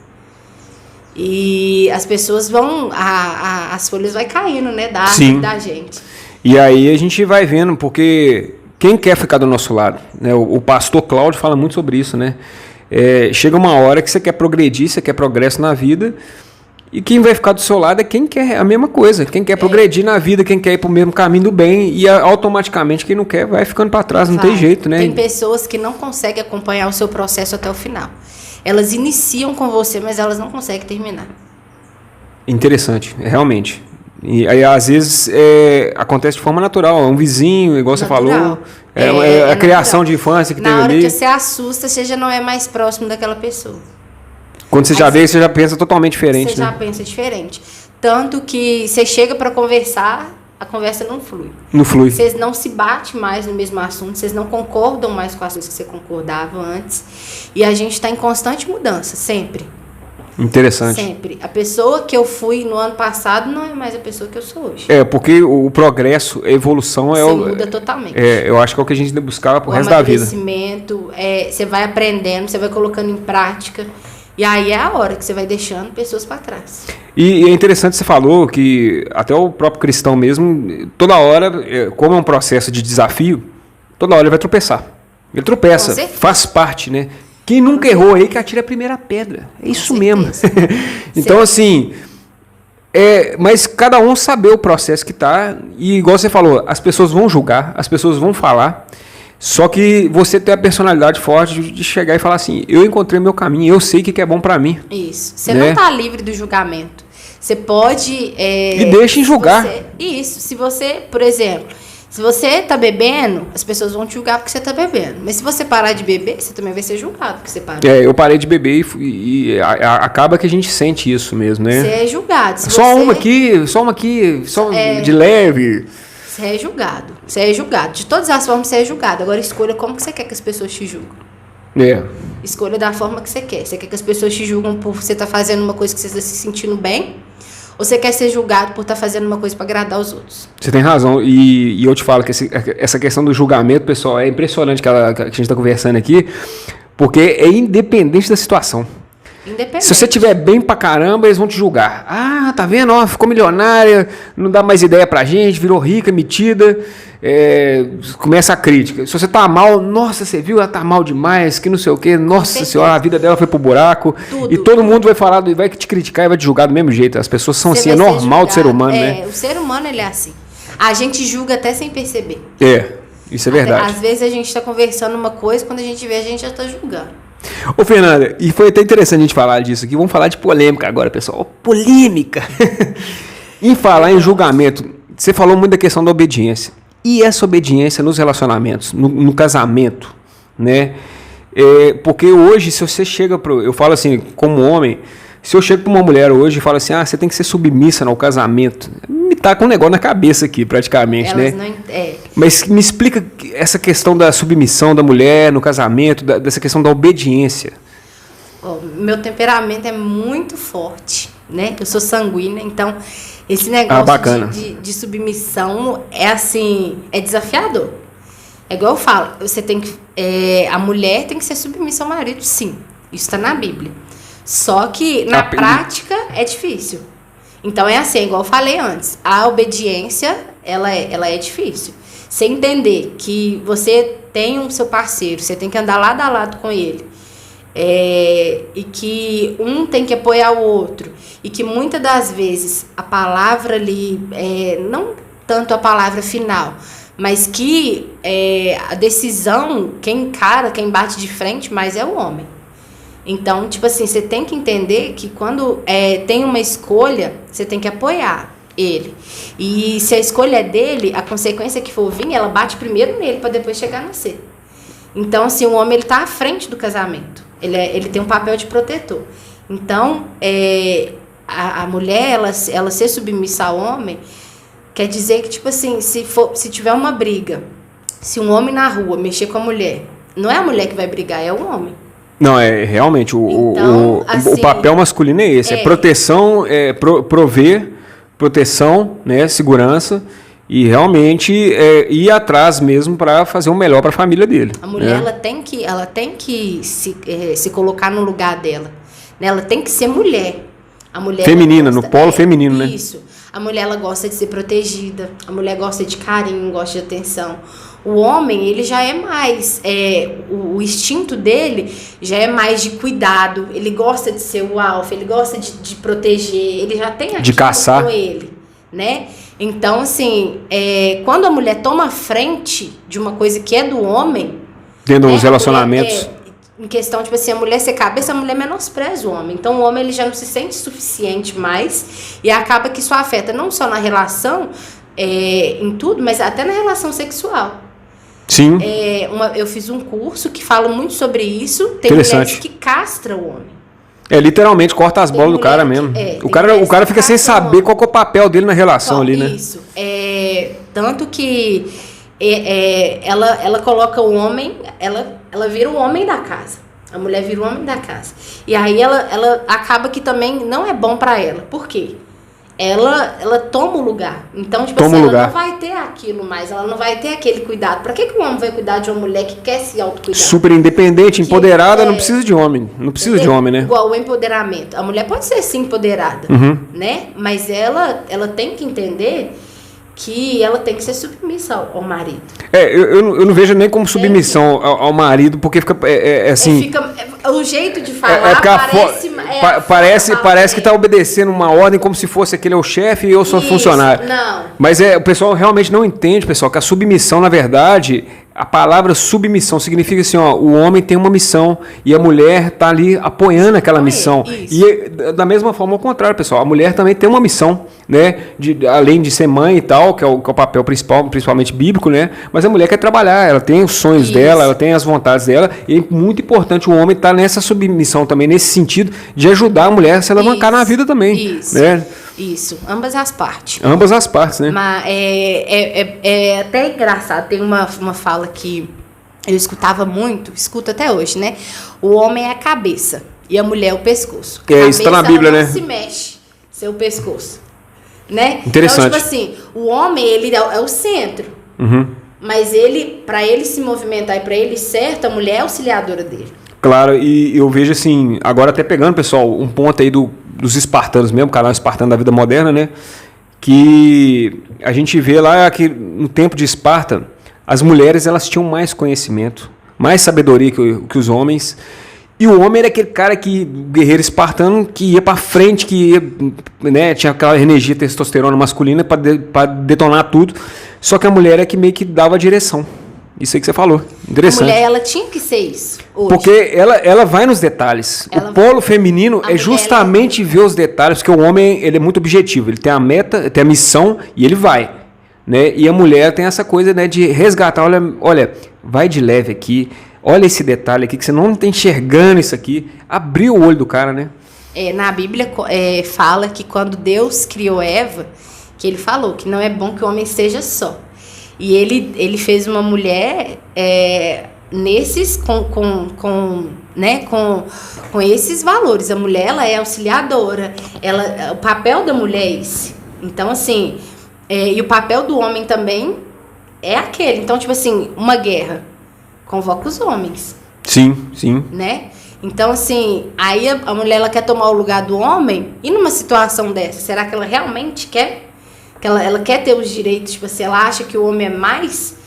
E as pessoas as folhas vai caindo, né, da árvore da gente. E aí a gente vai vendo, porque quem quer ficar do nosso lado, né? O pastor Cláudio fala muito sobre isso, né? Chega uma hora que você quer progredir, você quer progresso na vida, e quem vai ficar do seu lado é quem quer a mesma coisa, quem quer progredir na vida, quem quer ir para o mesmo caminho do bem, e automaticamente quem não quer vai ficando para trás, não tem jeito, né? Tem pessoas que não conseguem acompanhar o seu processo até o final. Elas iniciam com você, mas elas não conseguem terminar. Interessante, realmente. E aí, às vezes, acontece de forma natural. É um vizinho, igual você falou. A criação de infância que teve ali. Na hora que você assusta, você já não é mais próximo daquela pessoa. Quando você já vê, você já pensa totalmente diferente. Você já pensa diferente. Tanto que você chega para conversar, a conversa não flui. Não flui. Vocês não se batem mais no mesmo assunto, vocês não concordam mais com as coisas que você concordava antes. E a gente está em constante mudança, sempre. Interessante. Sempre. A pessoa que eu fui no ano passado não é mais a pessoa que eu sou hoje. Porque o progresso, a evolução você muda totalmente. Eu acho que é o que a gente ainda buscava pro resto da vida. O amadurecimento, você vai aprendendo, você vai colocando em prática. E aí é a hora que você vai deixando pessoas para trás. E é interessante, você falou que até o próprio cristão mesmo, toda hora, como é um processo de desafio, toda hora ele vai tropeçar. Ele tropeça, faz parte, né? Quem nunca errou aí que atira a primeira pedra. É isso mesmo. Então, assim, mas cada um saber o processo que tá, e igual você falou, as pessoas vão julgar, as pessoas vão falar, só que você tem a personalidade forte de chegar e falar assim, eu encontrei meu caminho, eu sei o que é bom pra mim. Isso. Você não tá livre do julgamento. Você pode... e deixem julgar. Se você, por exemplo... Se você tá bebendo, as pessoas vão te julgar porque você tá bebendo. Mas se você parar de beber, você também vai ser julgado porque você parou. Eu parei de beber e acaba que a gente sente isso mesmo, né? Você é julgado. Uma aqui, de leve. Você é julgado. Você é julgado. De todas as formas, você é julgado. Agora escolha como que você quer que as pessoas te julgam. Escolha da forma que você quer. Você quer que as pessoas te julgam por você estar fazendo uma coisa que você está se sentindo bem? Ou você quer ser julgado por estar fazendo uma coisa para agradar os outros? Você tem razão. E eu te falo que essa questão do julgamento, pessoal, é impressionante que a gente está conversando aqui, porque é independente da situação. Se você estiver bem pra caramba, eles vão te julgar. Ah, tá vendo? Ó, ficou milionária, não dá mais ideia pra gente, virou rica, metida. Começa a crítica. Se você tá mal, nossa, você viu? Ela tá mal demais, que não sei o quê. Nossa senhora, a vida dela foi pro buraco. E todo mundo vai falar, vai te criticar e vai te julgar do mesmo jeito. As pessoas são assim, é normal do ser humano, né? O ser humano, ele é assim. A gente julga até sem perceber. Isso é verdade. Às vezes a gente está conversando uma coisa, quando a gente vê, a gente já está julgando. Ô, Fernanda, e foi até interessante a gente falar disso aqui. Vamos falar de polêmica agora, pessoal. Polêmica! Em falar em julgamento, você falou muito da questão da obediência. E essa obediência nos relacionamentos, no casamento, né? Porque hoje, se você chega eu falo assim, como homem, se eu chego para uma mulher hoje e falo assim, você tem que ser submissa no casamento, me tá com um negócio na cabeça aqui, praticamente, Elas né? não Mas me explica essa questão da submissão da mulher no casamento, dessa questão da obediência. Meu temperamento é muito forte, né? Eu sou sanguínea, então esse negócio de submissão é assim, é desafiador. É igual eu falo, você tem que, a mulher tem que ser submissa ao marido, sim. Isso está na Bíblia. Só que na prática é difícil. Então é assim, igual eu falei antes, a obediência ela é difícil. Você entender que você tem o seu parceiro, você tem que andar lado a lado com ele, e que um tem que apoiar o outro, e que muitas das vezes a palavra ali, não tanto a palavra final, mas que a decisão, quem encara, quem bate de frente mais é o homem. Então, tipo assim, você tem que entender que quando tem uma escolha, você tem que apoiar ele. E se a escolha é dele, a consequência que for vir, ela bate primeiro nele para depois chegar no você. Então, assim, o homem ele tá à frente do casamento. Ele tem um papel de protetor. Então, a mulher, ela ser submissa ao homem, quer dizer que, tipo assim, se tiver uma briga, se um homem na rua mexer com a mulher, não é a mulher que vai brigar, é o homem. Não, realmente, então, assim, o papel masculino é esse, é proteção, prover proteção, né, segurança, e realmente ir atrás mesmo para fazer o melhor para a família dele. A mulher, ela tem que se colocar no lugar dela, né? Ela tem que ser mulher. A mulher feminina, no polo feminino, né? Isso. A mulher, ela gosta de ser protegida, a mulher gosta de carinho, gosta de atenção. O homem, ele já é mais, o instinto dele já é mais de cuidado, ele gosta de ser o alfa, ele gosta de proteger, ele já tem de caçar com ele, né? Então, assim, quando a mulher toma frente de uma coisa que é do homem... Dentro dos relacionamentos... em questão, tipo assim, a mulher ser cabeça, a mulher menospreza o homem. Então, o homem, ele já não se sente suficiente mais e acaba que isso afeta não só na relação, em tudo, mas até na relação sexual. Sim. Eu fiz um curso que fala muito sobre isso. Tem mulheres que castram o homem. Literalmente corta as bolas do cara mesmo. O cara fica sem saber qual que é o papel dele na relação ali, né? Isso. Tanto que ela coloca o homem, ela vira o homem da casa. A mulher vira o homem da casa. E aí ela acaba que também não é bom pra ela. Por quê? Ela toma o lugar. Então, tipo assim, ela não vai ter aquilo mais, ela não vai ter aquele cuidado. Pra que o homem vai cuidar de uma mulher que quer se autocuidar? Super independente, empoderada, não precisa de homem. Não precisa de homem, né? Igual o empoderamento. A mulher pode ser sim empoderada, né? Mas ela tem que entender que ela tem que ser submissa ao marido. Eu não vejo nem como submissão ao marido, porque fica assim... O jeito de falar parece que está obedecendo uma ordem como se fosse aquele é o chefe e eu sou funcionário. Não. Mas o pessoal realmente não entende, pessoal, que a submissão, na verdade... A palavra submissão significa assim, o homem tem uma missão e a mulher está ali apoiando aquela missão. Isso. E da mesma forma, ao contrário, pessoal, a mulher também tem uma missão, né? Além de ser mãe e tal, que é o papel principal, principalmente bíblico, né? Mas a mulher quer trabalhar, ela tem os sonhos dela, ela tem as vontades dela, e é muito importante o homem estar nessa submissão também, nesse sentido de ajudar a mulher a se alavancar na vida também. Isso. Né? Isso, ambas as partes. Ambas as partes, né? Mas é até engraçado, tem uma fala que eu escutava muito, escuto até hoje, né? O homem é a cabeça e a mulher é o pescoço. Isso tá na Bíblia, né? Não se mexe, seu pescoço, né? Interessante. Então, tipo assim, o homem, ele é o centro. Mas para ele se movimentar e para ele certo, a mulher é auxiliadora dele. Claro, e eu vejo assim, agora até pegando, pessoal, um ponto aí dos espartanos mesmo, canal espartano da vida moderna, né? Que a gente vê lá que no tempo de Esparta, as mulheres elas tinham mais conhecimento, mais sabedoria que os homens, E o homem era aquele cara que, guerreiro espartano, que ia pra frente, que ia, né, tinha aquela energia testosterona masculina pra detonar tudo. Só que a mulher é que meio que dava a direção. Isso aí que você falou. Interessante. A mulher, ela tinha que ser isso hoje. Porque ela vai nos detalhes. O polo feminino é justamente ver os detalhes, porque o homem ele é muito objetivo. Ele tem a meta, tem a missão e ele vai. Né? E a mulher tem essa coisa, né, de resgatar. Olha, vai de leve aqui. Olha esse detalhe aqui, que você não está enxergando isso aqui. Abriu o olho do cara, né? Na Bíblia fala que quando Deus criou Eva, que ele falou que não é bom que o homem seja só. E ele fez uma mulher com esses valores. A mulher, ela é auxiliadora. O papel da mulher é esse. Então, assim, e o papel do homem também é aquele. Então, tipo assim, uma guerra convoca os homens. Sim, sim. Né? Então, assim, aí a mulher, ela quer tomar o lugar do homem. E numa situação dessa, será que ela realmente quer? Que ela quer ter os direitos, tipo assim, ela acha que o homem é mais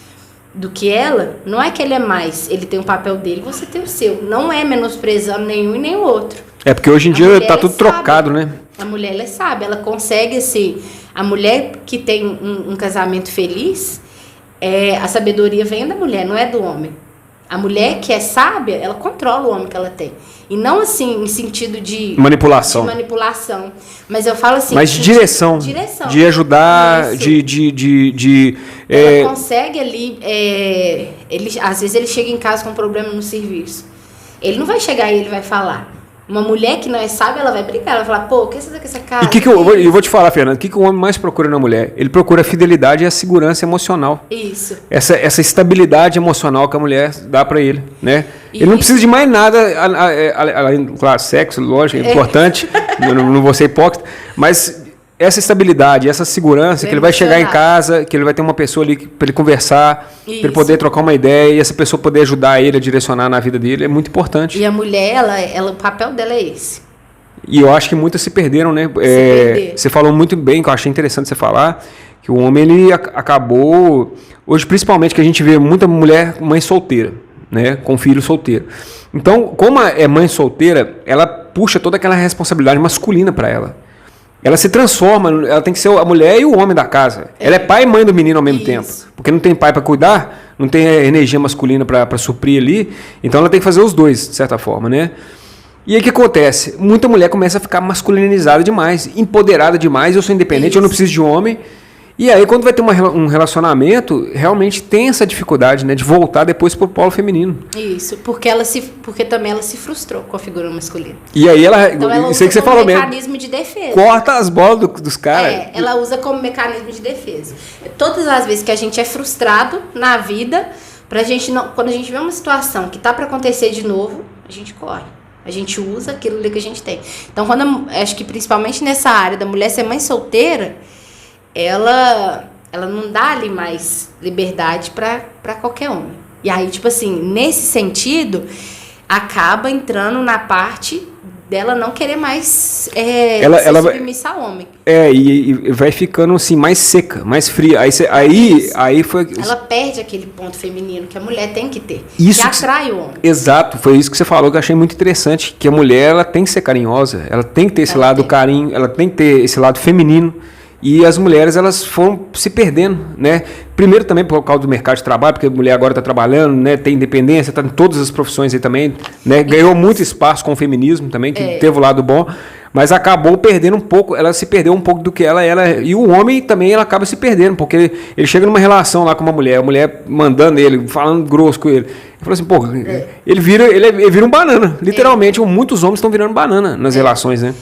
do que ela? Não é que ele é mais, ele tem o papel dele, você tem o seu. Não é menosprezando nenhum e nem o outro. É porque hoje em dia tá tudo trocado, né? A mulher, ela sabe, ela consegue, assim, a mulher que tem um casamento feliz, a sabedoria vem da mulher, não é do homem. A mulher que é sábia, ela controla o homem que ela tem. E não assim, em sentido de manipulação. Mas eu falo assim... Mas de direção. De ajudar, Ela consegue ali... às vezes ele chega em casa com um problema no serviço. Ele não vai chegar e ele vai falar. Uma mulher que não é sábia, ela vai brigar. Ela vai falar, pô, o que você tá com essa cara? E eu vou te falar, Fernando, o que o homem mais procura na mulher? Ele procura a fidelidade e a segurança emocional. Isso. Essa estabilidade emocional que a mulher dá pra ele, né? Ele não precisa de mais nada, além, claro, sexo, lógico, é importante, não vou ser hipócrita, mas essa estabilidade, essa segurança, que ele vai chegar em casa, que ele vai ter uma pessoa ali para ele conversar, para ele poder trocar uma ideia e essa pessoa poder ajudar ele a direcionar na vida dele, é muito importante. E a mulher, o papel dela é esse. E eu acho que muitas se perderam, né? Você falou muito bem, que eu achei interessante você falar, que o homem ele acabou, hoje principalmente que a gente vê muita mulher mãe solteira, né? Com filho solteiro. Então, como é mãe solteira, ela puxa toda aquela responsabilidade masculina para ela. Ela se transforma, ela tem que ser a mulher e o homem da casa. Ela é pai e mãe do menino ao mesmo tempo. Porque não tem pai para cuidar, não tem energia masculina para suprir ali. Então ela tem que fazer os dois, de certa forma, né? E aí o que acontece? Muita mulher começa a ficar masculinizada demais, empoderada demais. Eu sou independente, eu não preciso de homem. E aí quando vai ter um relacionamento, realmente tem essa dificuldade, né? De voltar depois pro polo feminino. Isso, porque também ela se frustrou com a figura masculina. E aí ela usa que você como falou mecanismo de defesa. Corta as bolas dos caras. Ela usa como mecanismo de defesa. Todas as vezes que a gente é frustrado na vida, quando a gente vê uma situação que tá para acontecer de novo, a gente corre. A gente usa aquilo ali que a gente tem. Então, acho que principalmente nessa área da mulher ser mãe solteira, ela não dá ali mais liberdade para qualquer homem. E aí, tipo assim, nesse sentido, acaba entrando na parte dela não querer mais se submissar ao homem. E vai ficando assim, mais seca, mais fria. Aí foi... Ela perde aquele ponto feminino que a mulher tem que ter, que atrai o homem. Exato, foi isso que você falou que eu achei muito interessante, que a mulher ela tem que ser carinhosa, ela tem que ter esse lado carinho, ela tem que ter esse lado feminino. E as mulheres, elas foram se perdendo, né? Primeiro também por causa do mercado de trabalho, porque a mulher agora está trabalhando, né? Tem independência, está em todas as profissões aí também, né? Ganhou muito espaço com o feminismo também, que teve o lado bom, mas acabou perdendo um pouco, ela se perdeu um pouco do que ela era. E o homem também, ela acaba se perdendo, porque ele chega numa relação lá com uma mulher, a mulher mandando ele, falando grosso com ele. Ele fala assim, pô, ele vira um banana, literalmente. Muitos homens estão virando banana nas relações, né?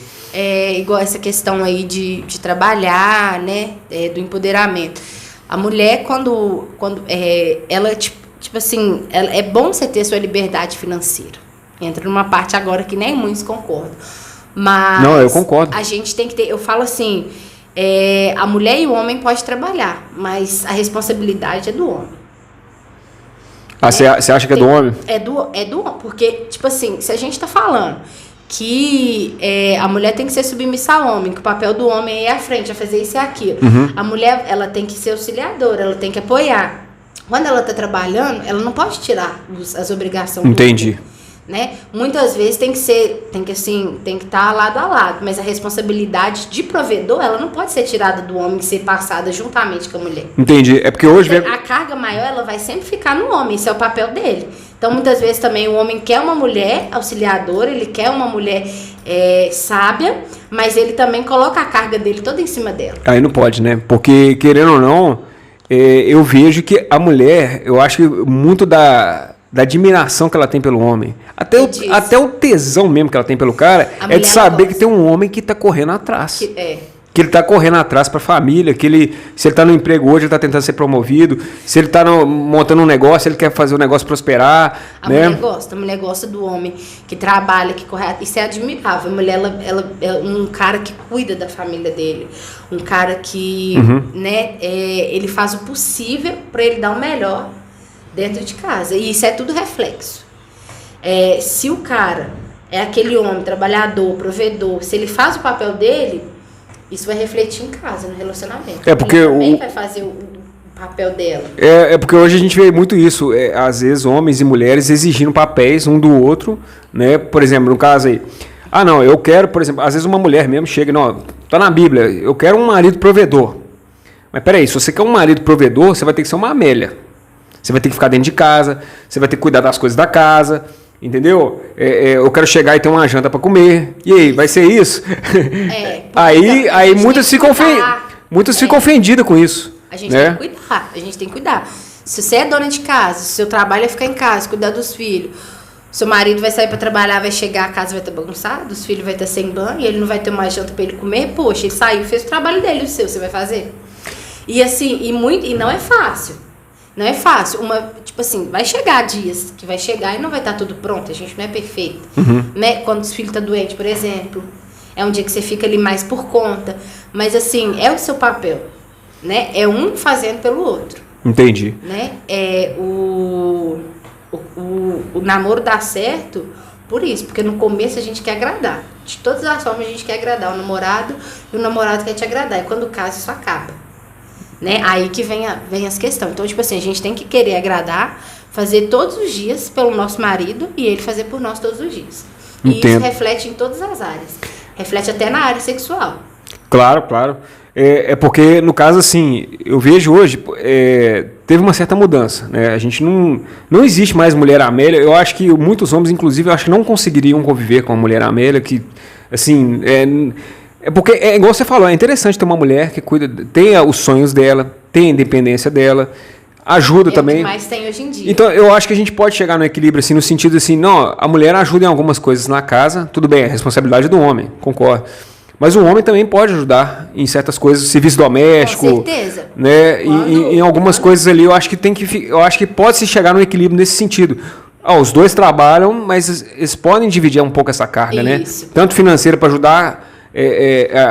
Igual essa questão aí de trabalhar, né, do empoderamento. A mulher, quando ela, tipo assim, é bom você ter sua liberdade financeira. Entra numa parte agora que nem muitos concordam. Mas não, eu concordo. A gente tem que ter, eu falo assim, a mulher e o homem podem trabalhar, mas a responsabilidade é do homem. Você acha que é do homem? É do homem, porque, tipo assim, se a gente tá falando que a mulher tem que ser submissa ao homem, que o papel do homem é ir à frente, é fazer isso e aquilo. A mulher, ela tem que ser auxiliadora, ela tem que apoiar. Quando ela está trabalhando, ela não pode tirar as obrigações. Entendi. Do homem, né? Muitas vezes tem que estar lado a lado, mas a responsabilidade de provedor, ela não pode ser tirada do homem e ser passada juntamente com a mulher. Entendi. É porque hoje... A carga maior, ela vai sempre ficar no homem, esse é o papel dele. Então, muitas vezes também o homem quer uma mulher auxiliadora, ele quer uma mulher sábia, mas ele também coloca a carga dele toda em cima dela. Aí não pode, né? Porque, querendo ou não, eu vejo que a mulher, eu acho que muito da admiração que ela tem pelo homem, até o tesão mesmo que ela tem pelo cara, é de saber que tem um homem que tá correndo atrás. Que ele tá correndo atrás pra família, se ele tá no emprego hoje, ele tá tentando ser promovido, se ele tá montando um negócio, ele quer fazer o negócio prosperar. A mulher gosta do homem que trabalha, que corre. Isso é admirável. A mulher, ela é um cara que cuida da família dele, um cara que, né, ele faz o possível para ele dar o melhor dentro de casa. E isso é tudo reflexo. Se o cara é aquele homem trabalhador, provedor, se ele faz o papel dele, isso vai refletir em casa, no relacionamento. Porque ele também vai fazer o papel dela. Porque hoje a gente vê muito isso. Às vezes, homens e mulheres exigindo papéis um do outro, né? Por exemplo, no caso aí. Não, eu quero, por exemplo, às vezes uma mulher mesmo chega, não, tá na Bíblia, eu quero um marido provedor. Mas peraí, se você quer um marido provedor, você vai ter que ser uma Amélia. Você vai ter que ficar dentro de casa, você vai ter que cuidar das coisas da casa. Entendeu? Eu quero chegar e ter uma janta para comer. E aí, vai ser isso? Aí muitas ficam ofendidas com isso. A gente tem que cuidar. A gente tem que cuidar. Se você é dona de casa, se seu trabalho é ficar em casa, cuidar dos filhos, seu marido vai sair para trabalhar, vai chegar, a casa vai estar bagunçada, os filhos vai estar sem banho, ele não vai ter uma janta para ele comer. Poxa, ele saiu, fez o trabalho dele, o seu, você vai fazer? E assim, e não é fácil. Não é fácil. Tipo assim, vai chegar dias que vai chegar e não vai estar tudo pronto. A gente não é perfeito. Né? Quando os filhos estão doentes, por exemplo. É um dia que você fica ali mais por conta. Mas assim, é o seu papel. Né? É um fazendo pelo outro. Entendi. Né? O namoro dá certo por isso. Porque no começo a gente quer agradar. De todas as formas a gente quer agradar o namorado. E o namorado quer te agradar. E quando casa isso acaba. Né? Aí que vem as questões. Então, tipo assim, a gente tem que querer agradar, fazer todos os dias pelo nosso marido e ele fazer por nós todos os dias. E isso reflete em todas as áreas. Reflete até na área sexual. Claro, claro. Porque, no caso, assim, eu vejo hoje, teve uma certa mudança. Né? A gente não existe mais mulher Amélia. Eu acho que muitos homens, inclusive, eu acho que não conseguiriam conviver com a mulher Amélia, que, assim... porque, igual você falou, é interessante ter uma mulher que cuida, tem os sonhos dela, tem a independência dela, ajuda também. É o que mais tem hoje em dia. Então, eu acho que a gente pode chegar no equilíbrio, assim, no sentido assim, não, a mulher ajuda em algumas coisas na casa, tudo bem, é responsabilidade do homem, concordo. Mas o homem também pode ajudar em certas coisas, serviço doméstico. Com certeza. Né? Em algumas coisas ali, eu acho que pode se chegar no equilíbrio nesse sentido. Os dois trabalham, mas eles podem dividir um pouco essa carga, né? Tanto financeira para ajudar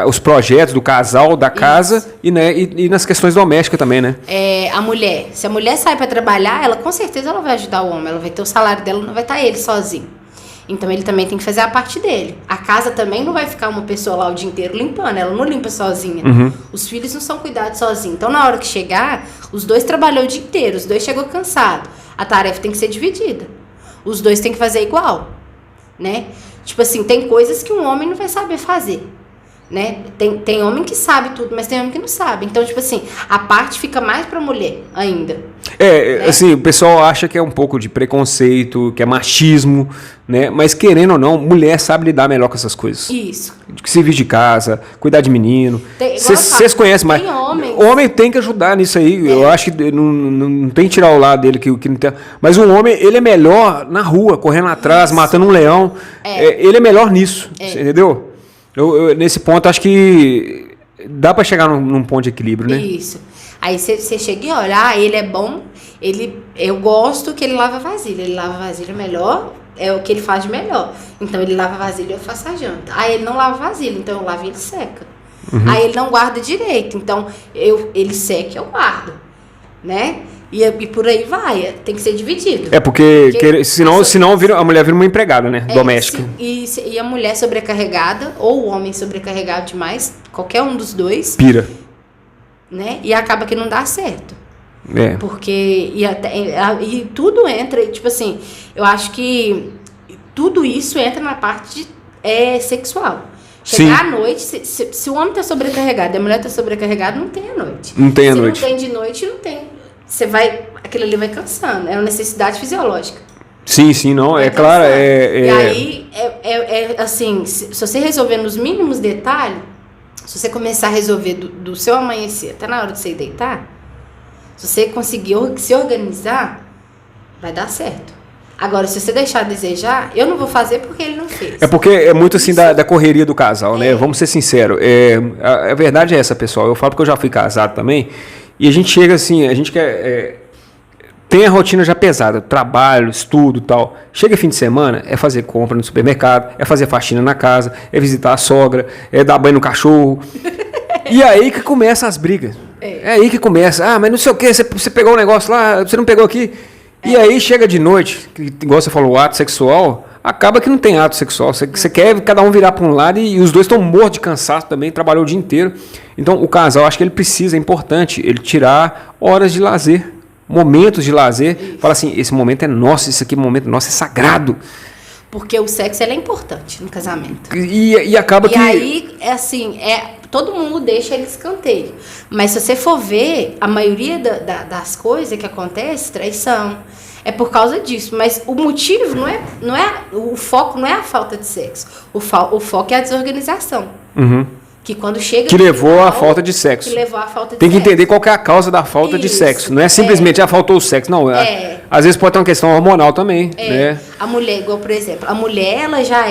os projetos do casal, da casa e nas questões domésticas também, né? A mulher, se a mulher sai para trabalhar, ela com certeza ela vai ajudar o homem, ela vai ter o salário dela, não vai estar ele sozinho. Então ele também tem que fazer a parte dele. A casa também não vai ficar uma pessoa lá o dia inteiro limpando, ela não limpa sozinha. Os filhos não são cuidados sozinhos. Então na hora que chegar, os dois trabalhou o dia inteiro, os dois chegou cansados. A tarefa tem que ser dividida. Os dois têm que fazer igual, né? Tipo assim, tem coisas que um homem não vai saber fazer, né? Tem homem que sabe tudo, mas tem homem que não sabe. Então, tipo assim, a parte fica mais pra mulher ainda. Né? Assim, o pessoal acha que é um pouco de preconceito, que é machismo, né? Mas querendo ou não, mulher sabe lidar melhor com essas coisas. Isso. Serviço de casa, cuidar de menino. Vocês conhecem mais. O homem tem que ajudar nisso aí. Eu acho que não tem que tirar o lado dele que não tem. Mas o homem, ele é melhor na rua, correndo atrás, matando um leão. Ele é melhor nisso, entendeu? Eu, nesse ponto, acho que dá para chegar num ponto de equilíbrio, né? Isso. Aí você chega e olha, ele é bom, eu gosto que ele lava vasilha. Ele lava vasilha melhor, é o que ele faz de melhor. Então ele lava vasilha e eu faço a janta. Aí ele não lava vasilha, então eu lavo e ele seca. Aí ele não guarda direito, então ele seca e eu guardo, né? E por aí vai, tem que ser dividido. Porque senão a mulher vira uma empregada, né? Doméstica. E a mulher sobrecarregada, ou o homem sobrecarregado demais, qualquer um dos dois. Pira. Né? E acaba que não dá certo. Porque e tudo entra, tipo assim, eu acho que tudo isso entra na parte sexual. Chegar à noite, se o homem tá sobrecarregado e a mulher tá sobrecarregada, não tem à noite. Não tem à noite. Se não tem de noite, não tem. Aquilo ali vai cansando. É uma necessidade fisiológica. Sim, não, é claro. E aí, assim, se você resolver nos mínimos detalhes, se você começar a resolver do seu amanhecer até na hora de você ir deitar, se você conseguir se organizar, vai dar certo. Agora, se você deixar a desejar, eu não vou fazer porque ele não fez. É porque é muito assim da correria do casal, né? Vamos ser sinceros. A verdade é essa, pessoal. Eu falo porque eu já fui casado também. E a gente chega assim, a gente quer... tem a rotina já pesada, trabalho, estudo e tal. Chega fim de semana, é fazer compra no supermercado, é fazer faxina na casa, é visitar a sogra, é dar banho no cachorro. E aí que começam as brigas. É aí que começa. Ah, mas não sei o que, você pegou um negócio lá, você não pegou aqui. E aí chega de noite, igual você falou, o ato sexual, acaba que não tem ato sexual. Você quer cada um virar para um lado e os dois estão mortos de cansaço também, trabalhou o dia inteiro. Então o casal, acho que ele precisa, é importante, ele tirar horas de lazer, momentos de lazer. Fala assim, esse momento é nosso, esse aqui momento nosso é sagrado. Porque o sexo é importante no casamento. E acaba que... E aí, todo mundo deixa ele escanteio. Mas se você for ver, a maioria das coisas que acontece, traição, é por causa disso. Mas o motivo o foco não é a falta de sexo. O foco é a desorganização. Uhum. Que quando chega... Que levou à falta de sexo. Tem que entender qual que é a causa da falta de sexo. Não é simplesmente, faltou o sexo. Não, às vezes pode ter uma questão hormonal também. Né? A mulher, igual, por exemplo, a mulher, ela já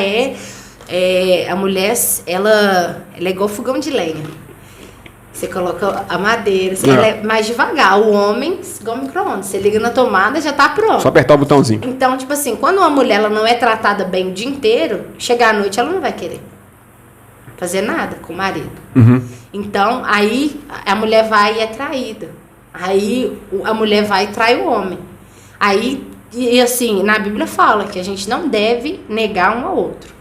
a mulher, ela é igual fogão de lenha. Você coloca a madeira, ela é mais devagar. O homem, igual micro-ondas. Você liga na tomada, já tá pronto. Só apertar o botãozinho. Então, tipo assim, quando uma mulher ela não é tratada bem o dia inteiro, chegar à noite ela não vai querer fazer nada com o marido. Uhum. Então, aí a mulher vai e é traída. Aí a mulher vai e trai o homem. Aí, e assim, na Bíblia fala que a gente não deve negar um ao outro.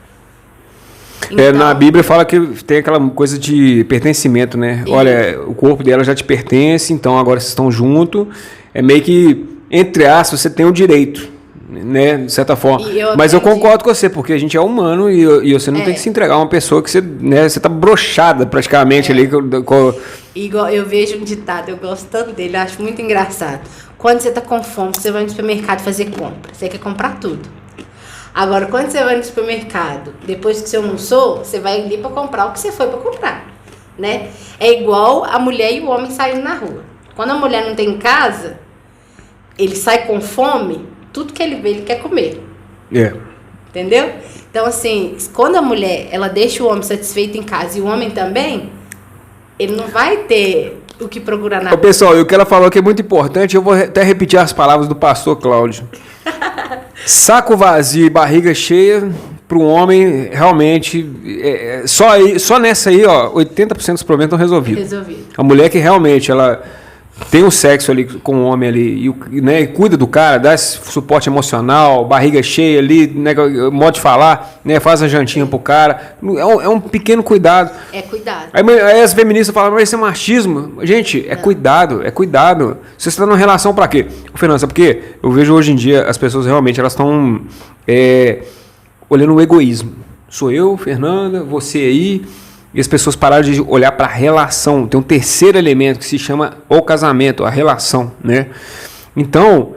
Então, na Bíblia fala que tem aquela coisa de pertencimento, né? Olha, o corpo dela já te pertence, então agora vocês estão juntos. É meio que, entre aspas, você tem o direito, né? De certa forma. Mas eu concordo com você, porque a gente é humano e você não tem que se entregar a uma pessoa que você tá broxada praticamente ali. Igual eu vejo um ditado, eu gosto tanto dele, eu acho muito engraçado. Quando você tá com fome, você vai no supermercado fazer compra. Você quer comprar tudo. Agora, quando você vai no supermercado, depois que você almoçou, você vai ali para comprar o que você foi para comprar, né? É igual a mulher e o homem saindo na rua. Quando a mulher não tem em casa, ele sai com fome, tudo que ele vê, ele quer comer. Entendeu? Então, assim, quando a mulher, ela deixa o homem satisfeito em casa e o homem também, ele não vai ter o que procurar na rua. Pessoal, e o que ela falou que é muito importante, eu vou até repetir as palavras do pastor Cláudio. Saco vazio e barriga cheia, para um homem, realmente, só nessa aí, 80% dos problemas estão resolvidos. A mulher que realmente, ela tem um sexo ali com o homem ali, né, e cuida do cara, dá esse suporte emocional, barriga cheia ali, né, modo de falar, né, faz a jantinha pro cara, é um pequeno cuidado. É cuidado. Aí as feministas falam, mas isso é machismo. Gente, é cuidado. Você está numa relação para quê? Fernanda, sabe por quê? Eu vejo hoje em dia as pessoas realmente, elas estão olhando o egoísmo. Sou eu, Fernanda, você aí... E as pessoas pararam de olhar para a relação. Tem um terceiro elemento que se chama o casamento, a relação, né? Então,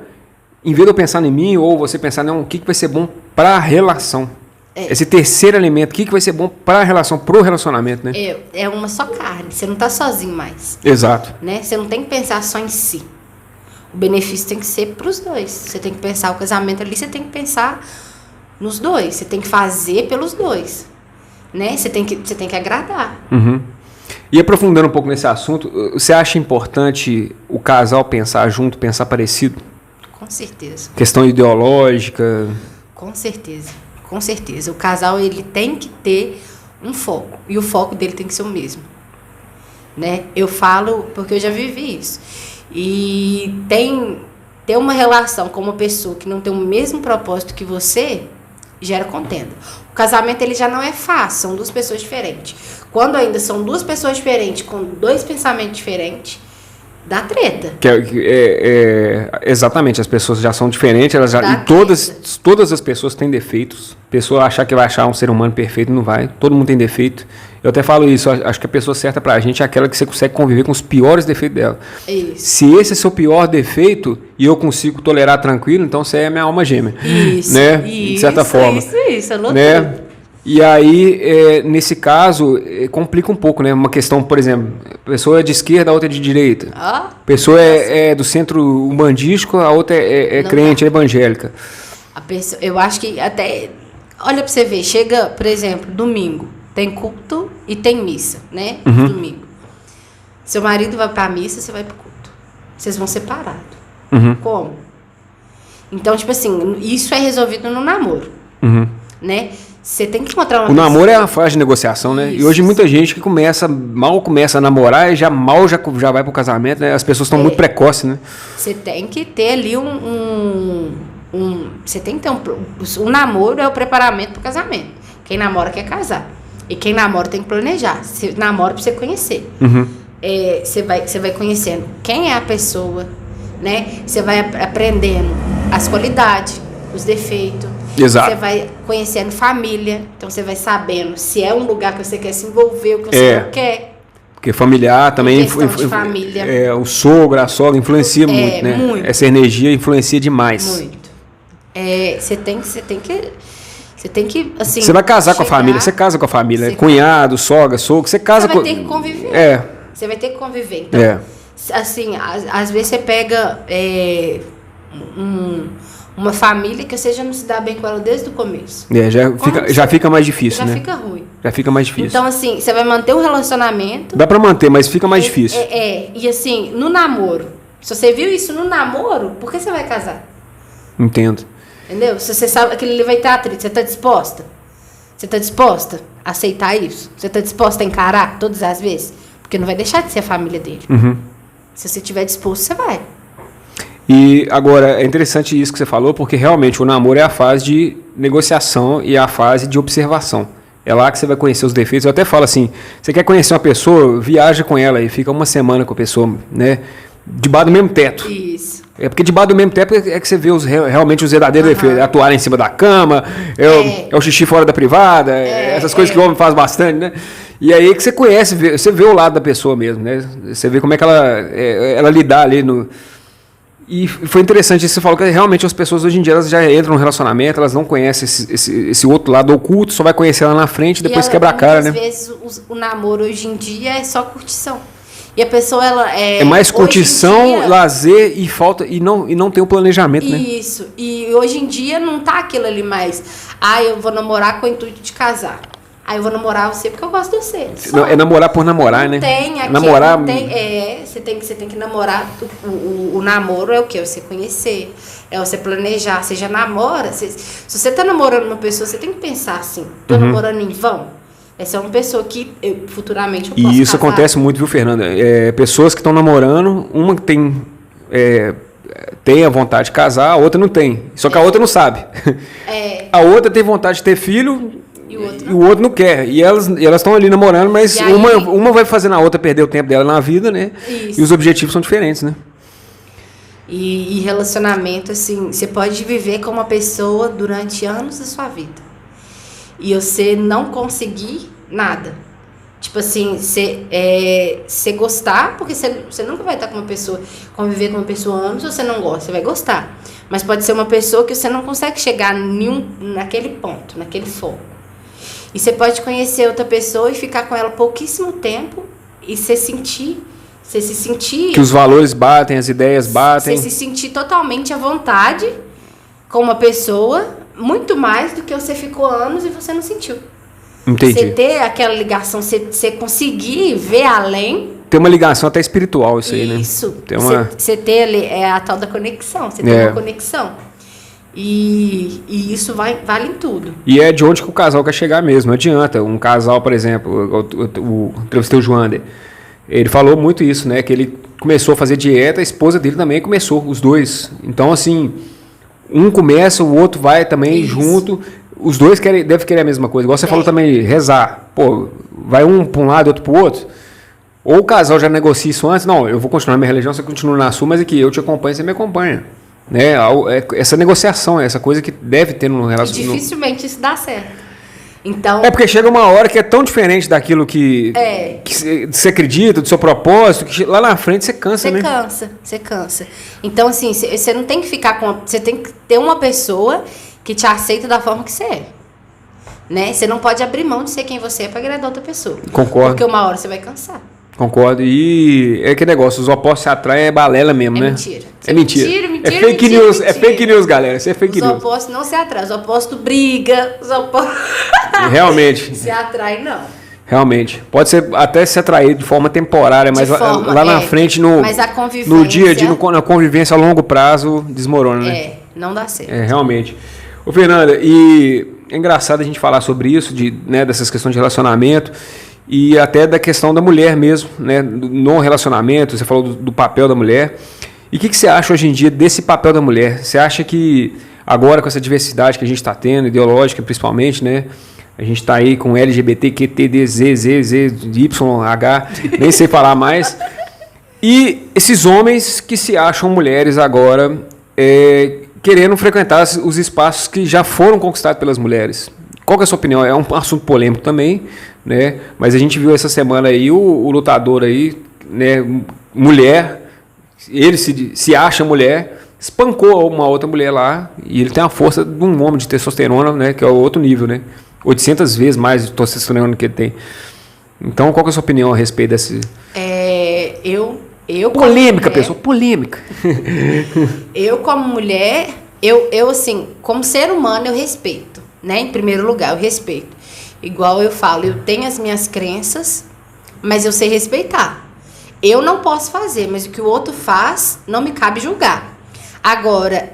em vez de eu pensar em mim, ou você pensar, não, o que vai ser bom para a relação? Esse terceiro elemento, o que vai ser bom para a relação, para o relacionamento, né? É uma só carne, você não está sozinho mais. Exato. Né? Você não tem que pensar só em si. O benefício tem que ser para os dois. Você tem que pensar o casamento ali, você tem que pensar nos dois. Você tem que fazer pelos dois. Né? Você tem que agradar. Uhum. E aprofundando um pouco nesse assunto, você acha importante o casal pensar junto, pensar parecido? Com certeza. Questão ideológica? Com certeza. O casal, ele tem que ter um foco. E o foco dele tem que ser o mesmo. Né? Eu falo porque eu já vivi isso. E ter uma relação com uma pessoa que não tem o mesmo propósito que você, gera contenda. O casamento, ele já não é fácil, são duas pessoas diferentes. Quando ainda são duas pessoas diferentes, com dois pensamentos diferentes, Dá treta. Exatamente, as pessoas já são diferentes, e todas as pessoas têm defeitos. A pessoa achar que vai achar um ser humano perfeito, não vai. Todo mundo tem defeito. Eu até falo isso, acho que a pessoa certa pra gente é aquela que você consegue conviver com os piores defeitos dela. Isso. Se esse é seu pior defeito e eu consigo tolerar tranquilo, então você é minha alma gêmea. Isso, né? De certa forma. Isso, anotei. Né? E aí, nesse caso, complica um pouco, né? Uma questão, por exemplo, a pessoa é de esquerda, a outra é de direita. A pessoa é do centro umbandístico, a outra é crente, é evangélica. A pessoa, eu acho que até... Olha pra você ver, chega, por exemplo, domingo, tem culto e tem missa, né? Domingo. Seu marido vai pra missa, você vai pro culto. Vocês vão separados. Como? Então, tipo assim, isso é resolvido no namoro. Né? Você tem que encontrar uma pessoa. O namoro é uma fase de negociação, né? Isso. E hoje muita gente que mal começa a namorar e já vai pro casamento, né? As pessoas estão muito precoces, né? Você tem que ter ali você tem que ter o namoro é o preparamento pro casamento. Quem namora quer casar. E quem namora tem que planejar. Você namora pra você conhecer. Você vai conhecendo quem é a pessoa, né? Você vai aprendendo as qualidades, os defeitos. Exato. Você vai conhecendo família, então você vai sabendo se é um lugar que você quer se envolver, o que você não quer. Porque familiar também... de família. O sogro, a sogra influencia muito, né? Muito. Essa energia influencia demais. Muito. Você tem que, assim... Você vai casar com a família, você casa com a família. Cunhado, sogra, sogro, você casa com... Você vai ter que conviver. Você vai ter que conviver. Então, assim, às vezes você pega uma família que você já não se dá bem com ela desde o começo. Já fica mais difícil, né? Já fica ruim. Já fica mais difícil. Então, assim, você vai manter um relacionamento... Dá pra manter, mas fica mais difícil. E assim, no namoro, se você viu isso no namoro, por que você vai casar? Entendo. Entendeu? Se você sabe que ele vai ter atrito, você está disposta? Você está disposta a aceitar isso? Você está disposta a encarar todas as vezes? Porque não vai deixar de ser a família dele. Se você estiver disposto, você vai. E agora, é interessante isso que você falou, porque realmente o namoro é a fase de negociação e a fase de observação. É lá que você vai conhecer os defeitos. Eu até falo assim, você quer conhecer uma pessoa, viaja com ela e fica uma semana com a pessoa, né? Debaixo do mesmo teto. Isso. É porque debaixo do mesmo teto é que você vê realmente os verdadeiros defeitos. Atuar em cima da cama, é o xixi fora da privada, essas coisas que o homem faz bastante, né? E aí que você conhece, você vê o lado da pessoa mesmo, né? Você vê como é que ela lidar ali no... E foi interessante isso que você falou, que realmente as pessoas hoje em dia elas já entram no relacionamento, elas não conhecem esse outro lado oculto, só vai conhecer lá na frente e depois quebra a cara, né? Às vezes o namoro hoje em dia é só curtição. E a pessoa, ela é mais curtição, lazer e não tem o planejamento, né? Isso. E hoje em dia não tá aquilo ali mais. Eu vou namorar com o intuito de casar. Eu vou namorar você porque eu gosto de você. Não, é namorar por namorar, não né? Tem aqui, namorar. Não tem, você tem que namorar. O namoro é o quê? Você conhecer. É você planejar. Você já namora. Se você tá namorando uma pessoa, você tem que pensar assim: tô namorando em vão? Essa é uma pessoa que futuramente eu posso E isso casar. acontece muito, viu, Fernanda? Pessoas que estão namorando, uma que tem a vontade de casar, a outra não tem. Só que a outra não sabe. A outra tem vontade de ter filho e o outro não quer. E elas estão ali namorando, mas uma vai fazendo a outra perder o tempo dela na vida, né? Isso. E os objetivos são diferentes, né? E relacionamento, assim, você pode viver com uma pessoa durante anos da sua vida. E você não conseguir nada. Tipo assim, você gostar, porque você nunca vai estar com uma pessoa, conviver com uma pessoa anos, se você não gosta, você vai gostar. Mas pode ser uma pessoa que você não consegue chegar naquele ponto, naquele foco. E você pode conhecer outra pessoa e ficar com ela pouquíssimo tempo e você se sentir... Que os valores batem, as ideias batem. Você se sentir totalmente à vontade com uma pessoa... Muito mais do que você ficou anos e você não sentiu. Entendi. Você ter aquela ligação, você conseguir ver além. Tem uma ligação até espiritual isso aí, né? Isso. Você ter ali, a tal da conexão. Você tem uma conexão. E isso vale em tudo. E é de onde que o casal quer chegar mesmo. Não adianta. Um casal, por exemplo, o entrevistei o Joander. Ele falou muito isso, né? Que ele começou a fazer dieta, a esposa dele também começou, os dois. Então, assim... Um começa, o outro vai também junto. Os dois devem querer a mesma coisa. Igual você falou também, rezar. Pô, vai um para um lado e outro para o outro. Ou o casal já negocia isso antes, não, eu vou continuar minha religião, você continua na sua, mas aqui eu te acompanho, você me acompanha. Né? Essa negociação, essa coisa que deve ter no relacionamento. Dificilmente isso dá certo. Então, porque chega uma hora que é tão diferente daquilo que você acredita, do seu propósito, que lá na frente você cansa, né? Você cansa. Então, assim, você não tem que ficar com... Você tem que ter uma pessoa que te aceita da forma que você é. Né? Você não pode abrir mão de ser quem você é para agradar outra pessoa. Concordo. Porque uma hora você vai cansar. Concordo. E é que negócio, os opostos se atraem, é balela mesmo, né? Mentira. É mentira. Mentira. É fake news, é fake news, galera. Isso é fake news. Os opostos não se atraem. Os opostos brigam. Os opostos... Realmente. Se atraem, não. Realmente. Pode ser até se atrair de forma temporária, mas lá na frente, mas a convivência, no dia a dia, na convivência a longo prazo, desmorona, né? Não dá certo. Realmente. Ô, Fernanda, e é engraçado a gente falar sobre isso, né, dessas questões de relacionamento e até da questão da mulher mesmo, né, no relacionamento. Você falou do papel da mulher. E o que você acha hoje em dia desse papel da mulher? Você acha que agora com essa diversidade que a gente está tendo, ideológica principalmente, né? A gente está aí com LGBT, QTD, YH, nem sei falar mais. E esses homens que se acham mulheres agora, querendo frequentar os espaços que já foram conquistados pelas mulheres. Qual que é a sua opinião? É um assunto polêmico também, né? Mas a gente viu essa semana aí o lutador aí, né, mulher, ele se acha mulher, espancou uma outra mulher lá e ele tem a força de um homem de testosterona, né, que é o outro nível, né? 800 vezes mais de testosterona que ele tem. Então, qual que é a sua opinião a respeito desse... polêmica, mulher, pessoal, polêmica. Eu, como mulher, eu assim, como ser humano, eu respeito, né? Em primeiro lugar, eu respeito. Igual eu falo, eu tenho as minhas crenças, mas eu sei respeitar. Eu não posso fazer, mas o que o outro faz, não me cabe julgar. Agora,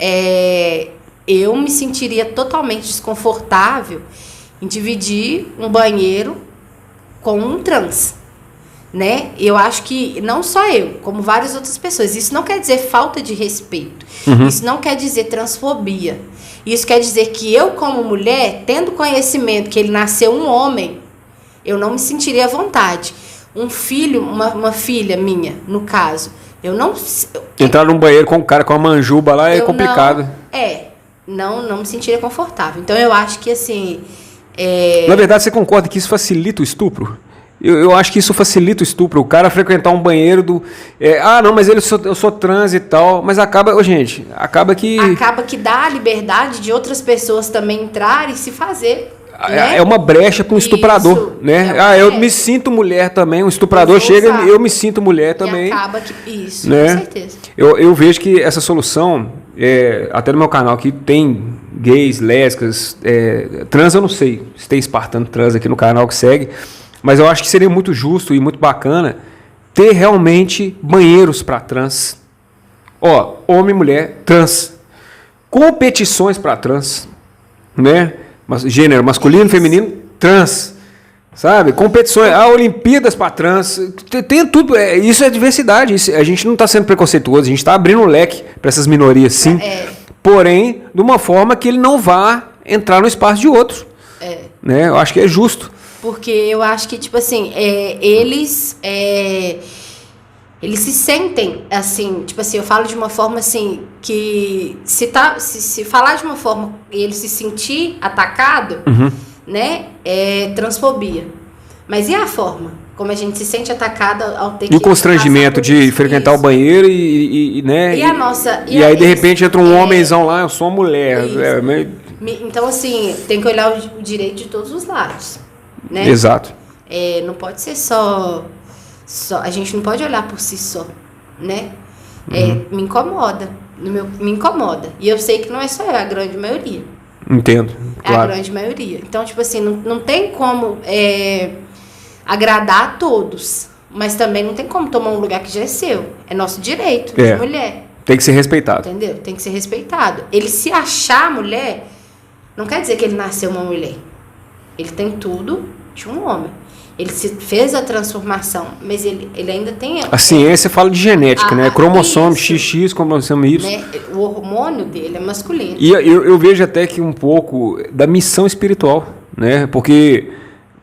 eu me sentiria totalmente desconfortável em dividir um banheiro com um trans, né? Eu acho que não só eu, como várias outras pessoas. Isso não quer dizer falta de respeito. Uhum. Isso não quer dizer transfobia. Isso quer dizer que eu, como mulher, tendo conhecimento que ele nasceu um homem, eu não me sentiria à vontade. Um filho, uma filha minha, no caso, eu não... Entrar num banheiro com um cara com uma manjuba lá é complicado. Não me sentiria confortável. Então, eu acho que, assim... Na verdade, você concorda que isso facilita o estupro? Eu acho que isso facilita o estupro. O cara frequentar um banheiro do... não, mas eu sou trans e tal. Mas acaba que... Acaba que dá a liberdade de outras pessoas também entrarem e se fazer... É uma brecha para um estuprador, né? Eu me sinto mulher também. Um estuprador chega, eu me sinto mulher também. E acaba que isso, né? Com certeza. Eu vejo que essa solução, até no meu canal aqui tem gays, lésbicas, trans eu não sei se tem espartano trans aqui no canal que segue, mas eu acho que seria muito justo e muito bacana ter realmente banheiros para trans. Homem e mulher, trans. Competições para trans, né? Gênero masculino, feminino, trans, sabe? Competições, Olimpíadas para trans, tem tudo. Isso é diversidade. A gente não está sendo preconceituoso, a gente está abrindo um leque para essas minorias, sim. Porém, de uma forma que ele não vá entrar no espaço de outros. Né? Eu acho que é justo. Porque eu acho que, tipo assim, eles se sentem, assim, tipo assim, eu falo de uma forma, assim, que se falar de uma forma e ele se sentir atacado, uhum, né, é transfobia. Mas e a forma? Como a gente se sente atacado ao ter que... E o constrangimento de frequentar o banheiro né? E a nossa... E aí, de repente, entra um homenzão lá, eu sou uma mulher. Então, assim, tem que olhar o direito de todos os lados, né? Exato. Não pode ser só a gente não pode olhar por si só, né? Me incomoda. Me incomoda. E eu sei que não é só eu, é a grande maioria. Entendo. Claro. É a grande maioria. Então, tipo assim, não tem como agradar a todos. Mas também não tem como tomar um lugar que já é seu. É nosso direito de mulher. Tem que ser respeitado. Entendeu? Tem que ser respeitado. Ele se achar mulher, não quer dizer que ele nasceu uma mulher. Ele tem tudo de um homem. Ele fez a transformação, mas ele ainda tem... A ciência fala de genética, né? Cromossomo XX, cromossomo Y. Né? O hormônio dele é masculino. E eu vejo até que um pouco da missão espiritual, né? Porque,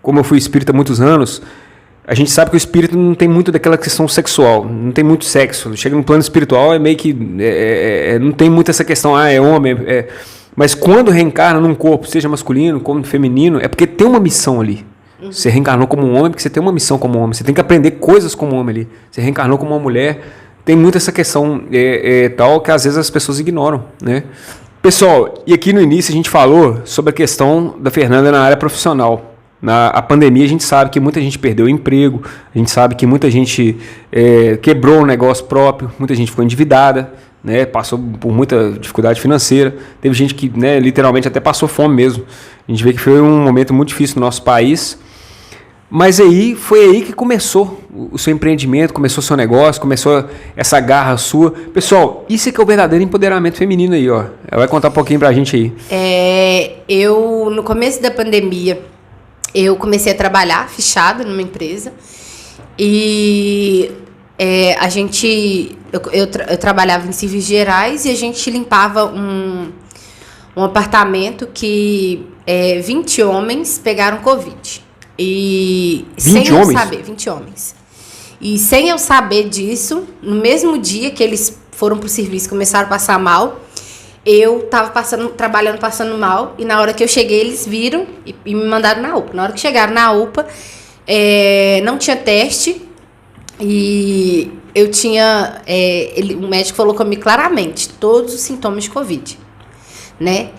como eu fui espírita há muitos anos, A gente sabe que o espírito não tem muito daquela questão sexual, não tem muito sexo. Chega no plano espiritual, é meio que... não tem muito essa questão, é homem... Mas quando reencarna num corpo, seja masculino, como feminino, é porque tem uma missão ali. Você reencarnou como um homem porque você tem uma missão como homem. Você tem que aprender coisas como homem ali. Você reencarnou como uma mulher. Tem muito essa questão tal que às vezes as pessoas ignoram, né? Pessoal, e aqui no início a gente falou sobre a questão da Fernanda na área profissional. A pandemia a gente sabe que muita gente perdeu o emprego, a gente sabe que muita gente quebrou o negócio próprio, muita gente ficou endividada, né, passou por muita dificuldade financeira, teve gente que, né, literalmente até passou fome mesmo. A gente vê que foi um momento muito difícil no nosso país, mas foi aí que começou o seu empreendimento, começou o seu negócio, começou essa garra sua. Pessoal, isso é que é o verdadeiro empoderamento feminino aí, ó. Ela vai contar um pouquinho pra gente aí. Eu, no começo da pandemia, eu comecei a trabalhar fichada numa empresa e eu trabalhava em serviços gerais e a gente limpava um apartamento que 20 homens pegaram Covid. E 20 sem homens? Eu saber, 20 homens. E sem eu saber disso, no mesmo dia que eles foram pro serviço e começaram a passar mal, eu tava trabalhando, passando mal, e na hora que eu cheguei, eles viram e me mandaram na UPA. Na hora que chegaram na UPA, não tinha teste, e eu tinha... o médico falou comigo claramente, todos os sintomas de Covid, né?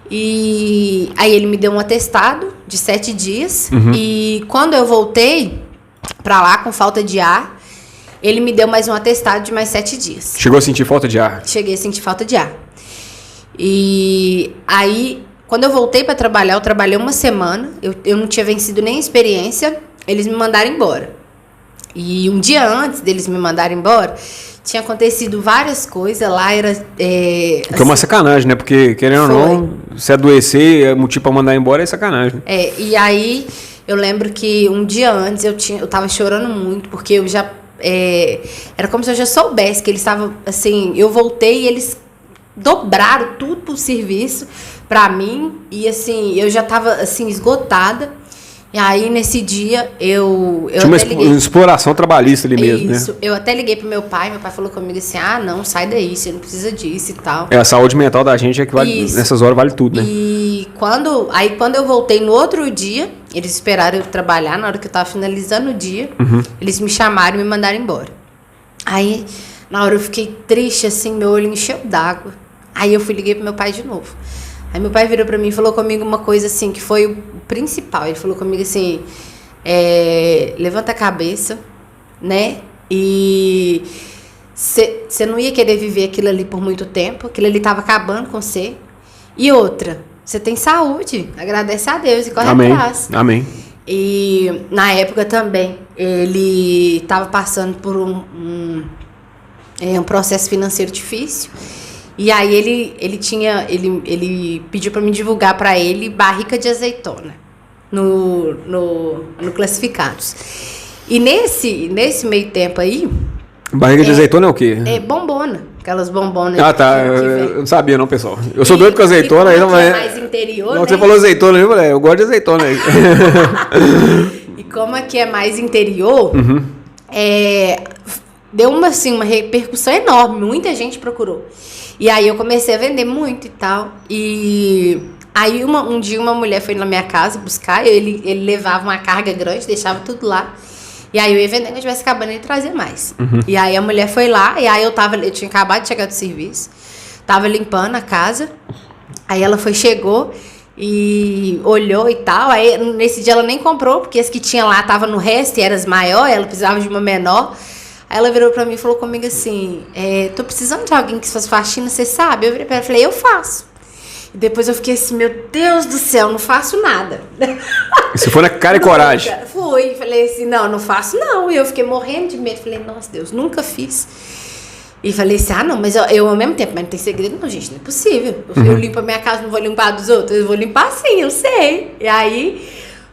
E aí ele me deu um atestado de 7 dias, e quando eu voltei pra lá com falta de ar, ele me deu mais um atestado de mais 7 dias. Chegou a sentir falta de ar? Cheguei a sentir falta de ar. E aí, quando eu voltei para trabalhar, eu trabalhei uma semana, eu não tinha vencido nem a experiência, eles me mandaram embora. E um dia antes deles me mandarem embora, tinha acontecido várias coisas lá, era... que é uma sacanagem, né? Porque, querendo ou não, se adoecer, motivo para mandar embora é sacanagem. E aí, eu lembro que um dia antes eu tava chorando muito, porque eu já... era como se eu já soubesse que eles estavam, assim... Eu voltei e eles dobraram tudo pro serviço pra mim, e assim, eu já tava, assim, esgotada. E aí, nesse dia, eu tinha uma exploração trabalhista ali mesmo, isso, né? Eu até liguei pro meu pai falou comigo assim, não, sai daí, você não precisa disso e tal. A saúde mental da gente é que vale, nessas horas vale tudo, né? E quando eu voltei no outro dia, eles esperaram eu trabalhar, na hora que eu tava finalizando o dia, eles me chamaram e me mandaram embora. Aí, na hora eu fiquei triste, assim, meu olho encheu d'água. Aí eu liguei pro meu pai de novo. Aí meu pai virou pra mim e falou comigo uma coisa assim, que foi o principal. Ele falou comigo assim, levanta a cabeça, né? E você não ia querer viver aquilo ali por muito tempo, aquilo ali tava acabando com você. E outra, você tem saúde, agradece a Deus e corre atrás. Amém. E na época também, ele tava passando por um processo financeiro difícil. E aí ele pediu para me divulgar para ele barrica de azeitona no Classificados. E nesse meio tempo aí... Barriga de azeitona é o quê? É bombona. Aquelas bombonas. Ah, tá. Eu não sabia não, pessoal. Eu sou doido com azeitona. Aí não é mais interior, não, né? você falou azeitona, eu gosto de azeitona aí. E como aqui é mais interior, deu uma repercussão enorme. Muita gente procurou. E aí eu comecei a vender muito e tal. E aí um dia uma mulher foi na minha casa buscar, ele levava uma carga grande, deixava tudo lá. E aí eu ia vender, quando eu estivesse acabando, ele trazia mais. E aí a mulher foi lá, e aí eu tinha acabado de chegar do serviço, tava limpando a casa. Aí ela chegou e olhou e tal. Aí nesse dia ela nem comprou, porque as que tinha lá tava no resto e eram as maiores, ela precisava de uma menor. Aí ela virou pra mim e falou comigo assim, tô precisando de alguém que faz faxina, você sabe? Eu virei pra ela e falei, eu faço. E depois eu fiquei assim, meu Deus do céu, não faço nada. Você foi na cara e coragem? Fui, falei assim, não faço não. E eu fiquei morrendo de medo, falei, nossa Deus, nunca fiz. E falei assim, não, mas eu ao mesmo tempo, mas não tem segredo não, gente, não é possível. Eu limpo a minha casa, não vou limpar a dos outros, eu vou limpar sim, eu sei. E aí,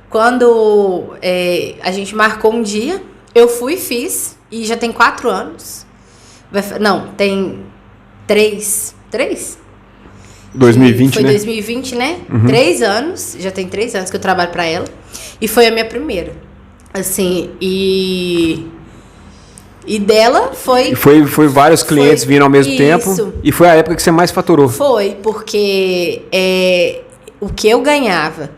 quando a gente marcou um dia, eu fui e fiz. E já tem 4 anos. Não, tem 3. 2020, foi né? Foi 2020, né? 3 anos. Já tem 3 anos que eu trabalho pra ela. E foi a minha primeira. Assim, e dela foi... E foi vários clientes vindo ao mesmo tempo. E foi a época que você mais faturou. Foi, porque o que eu ganhava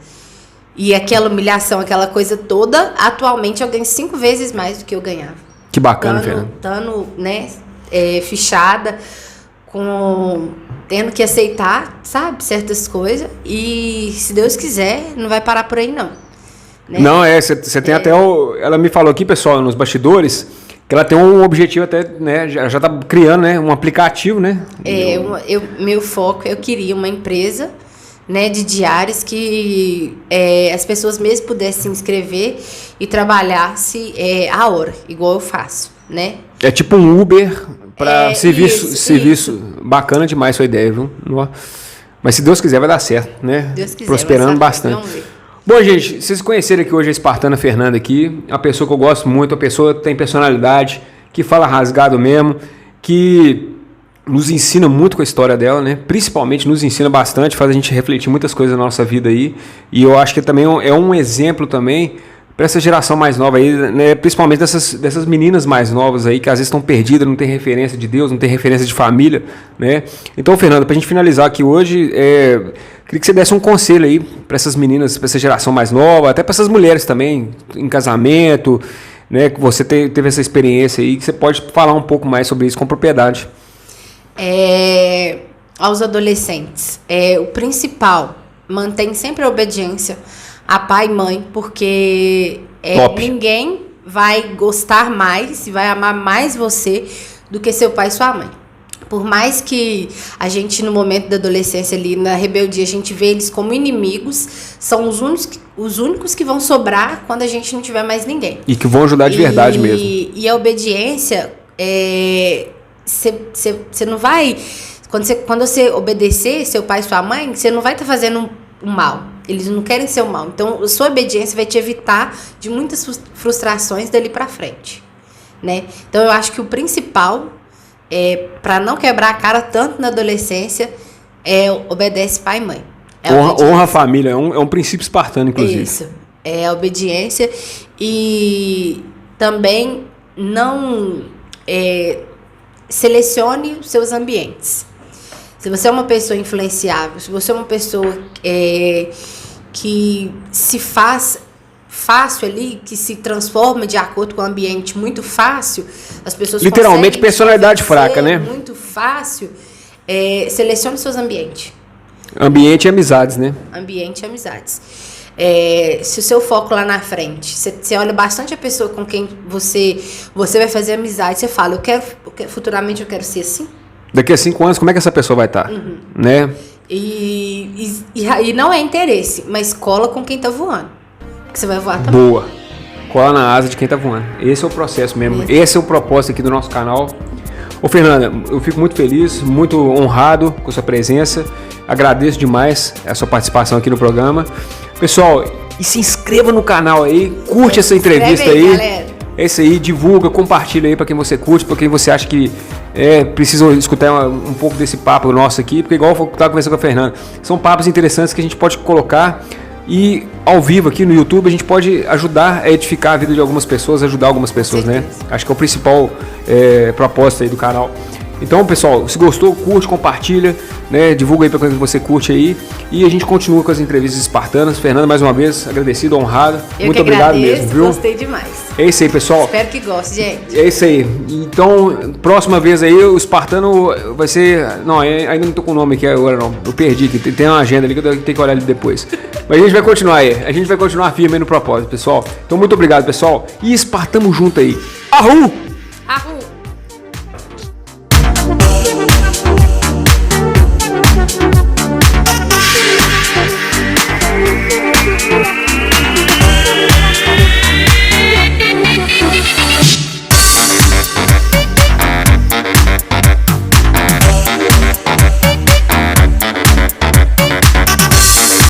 e aquela humilhação, aquela coisa toda, atualmente eu ganho 5 vezes mais do que eu ganhava. Que bacana, Fernanda. Estando, né, fichada, tendo que aceitar, sabe, certas coisas. E se Deus quiser, não vai parar por aí, não. Né? Não, você tem até ela me falou aqui, pessoal, nos bastidores, que ela tem um objetivo até, né, já tá criando, né, um aplicativo, né? Meu foco, eu queria uma empresa, né, de diárias que as pessoas mesmo pudessem se inscrever e trabalhasse a hora, igual eu faço, né? É tipo um Uber para serviço isso. Bacana demais sua ideia, viu? Mas se Deus quiser vai dar certo, né? Deus quiser, prosperando bastante. Bom, gente, vocês conheceram aqui hoje a Espartana Fernanda aqui, uma pessoa que eu gosto muito, uma pessoa que tem personalidade, que fala rasgado mesmo, que nos ensina muito com a história dela, né? Principalmente nos ensina bastante, faz a gente refletir muitas coisas na nossa vida aí. E eu acho que também é um exemplo também para essa geração mais nova aí, né? Principalmente dessas meninas mais novas aí, que às vezes estão perdidas, não tem referência de Deus, não tem referência de família, né? Então, Fernanda, para a gente finalizar aqui hoje, queria que você desse um conselho aí para essas meninas, para essa geração mais nova, até para essas mulheres também, em casamento, né? Que você teve essa experiência aí, que você pode falar um pouco mais sobre isso com propriedade. Aos adolescentes, o principal, mantém sempre a obediência a pai e mãe, porque ninguém vai gostar mais e vai amar mais você do que seu pai e sua mãe. Por mais que a gente, no momento da adolescência ali, na rebeldia, a gente vê eles como inimigos, são os únicos que vão sobrar quando a gente não tiver mais ninguém. E que vão ajudar de verdade mesmo. E a obediência, você não vai... Quando você obedecer seu pai e sua mãe, você não vai estar fazendo um mal. Eles não querem ser o mal. Então, a sua obediência vai te evitar de muitas frustrações dali pra frente, né? Então, eu acho que o principal, para não quebrar a cara tanto na adolescência, obedece pai e mãe. Honra a família, é um princípio espartano, inclusive. Isso, é a obediência. E também não selecione os seus ambientes. Se você é uma pessoa influenciável, se você é uma pessoa que se faz fácil ali, que se transforma de acordo com o ambiente muito fácil, as pessoas literalmente personalidade fraca, né? Muito fácil, selecione seus ambientes. Ambiente e amizades, né? Ambiente e amizades. Se o seu foco lá na frente, você olha bastante a pessoa com quem você vai fazer amizade, você fala, futuramente eu quero ser assim. Daqui a 5 anos, como é que essa pessoa vai estar? Né? E não é interesse, mas cola com quem tá voando. Que você vai voar também. Boa. Cola na asa de quem tá voando. Esse é o processo mesmo. Esse é o propósito aqui do nosso canal. Ô, Fernanda, eu fico muito feliz, muito honrado com a sua presença. Agradeço demais a sua participação aqui no programa. Pessoal, e se inscreva no canal aí, curte essa entrevista aí. Galera. É isso aí, divulga, compartilha aí para quem você curte, para quem você acha que precisa escutar um pouco desse papo nosso aqui, porque igual eu estava conversando com a Fernanda, são papos interessantes que a gente pode colocar e ao vivo aqui no YouTube a gente pode ajudar a edificar a vida de algumas pessoas, ajudar algumas pessoas, né? Acho que é o principal propósito aí do canal. Então, pessoal, se gostou, curte, compartilha, né? Divulga aí para quem você curte aí. E a gente continua com as entrevistas espartanas. Fernanda, mais uma vez, agradecido, honrado. Muito obrigado mesmo, viu? Gostei demais. É isso aí, pessoal. Espero que goste, gente. É isso aí. Então, próxima vez aí, o espartano vai ser... Não, ainda não tô com o nome aqui agora, não. Eu perdi aqui. Tem uma agenda ali que eu tenho que olhar ali depois. Mas a gente vai continuar aí. A gente vai continuar firme aí no propósito, pessoal. Então, muito obrigado, pessoal. E espartamos junto aí. Arru! Arru!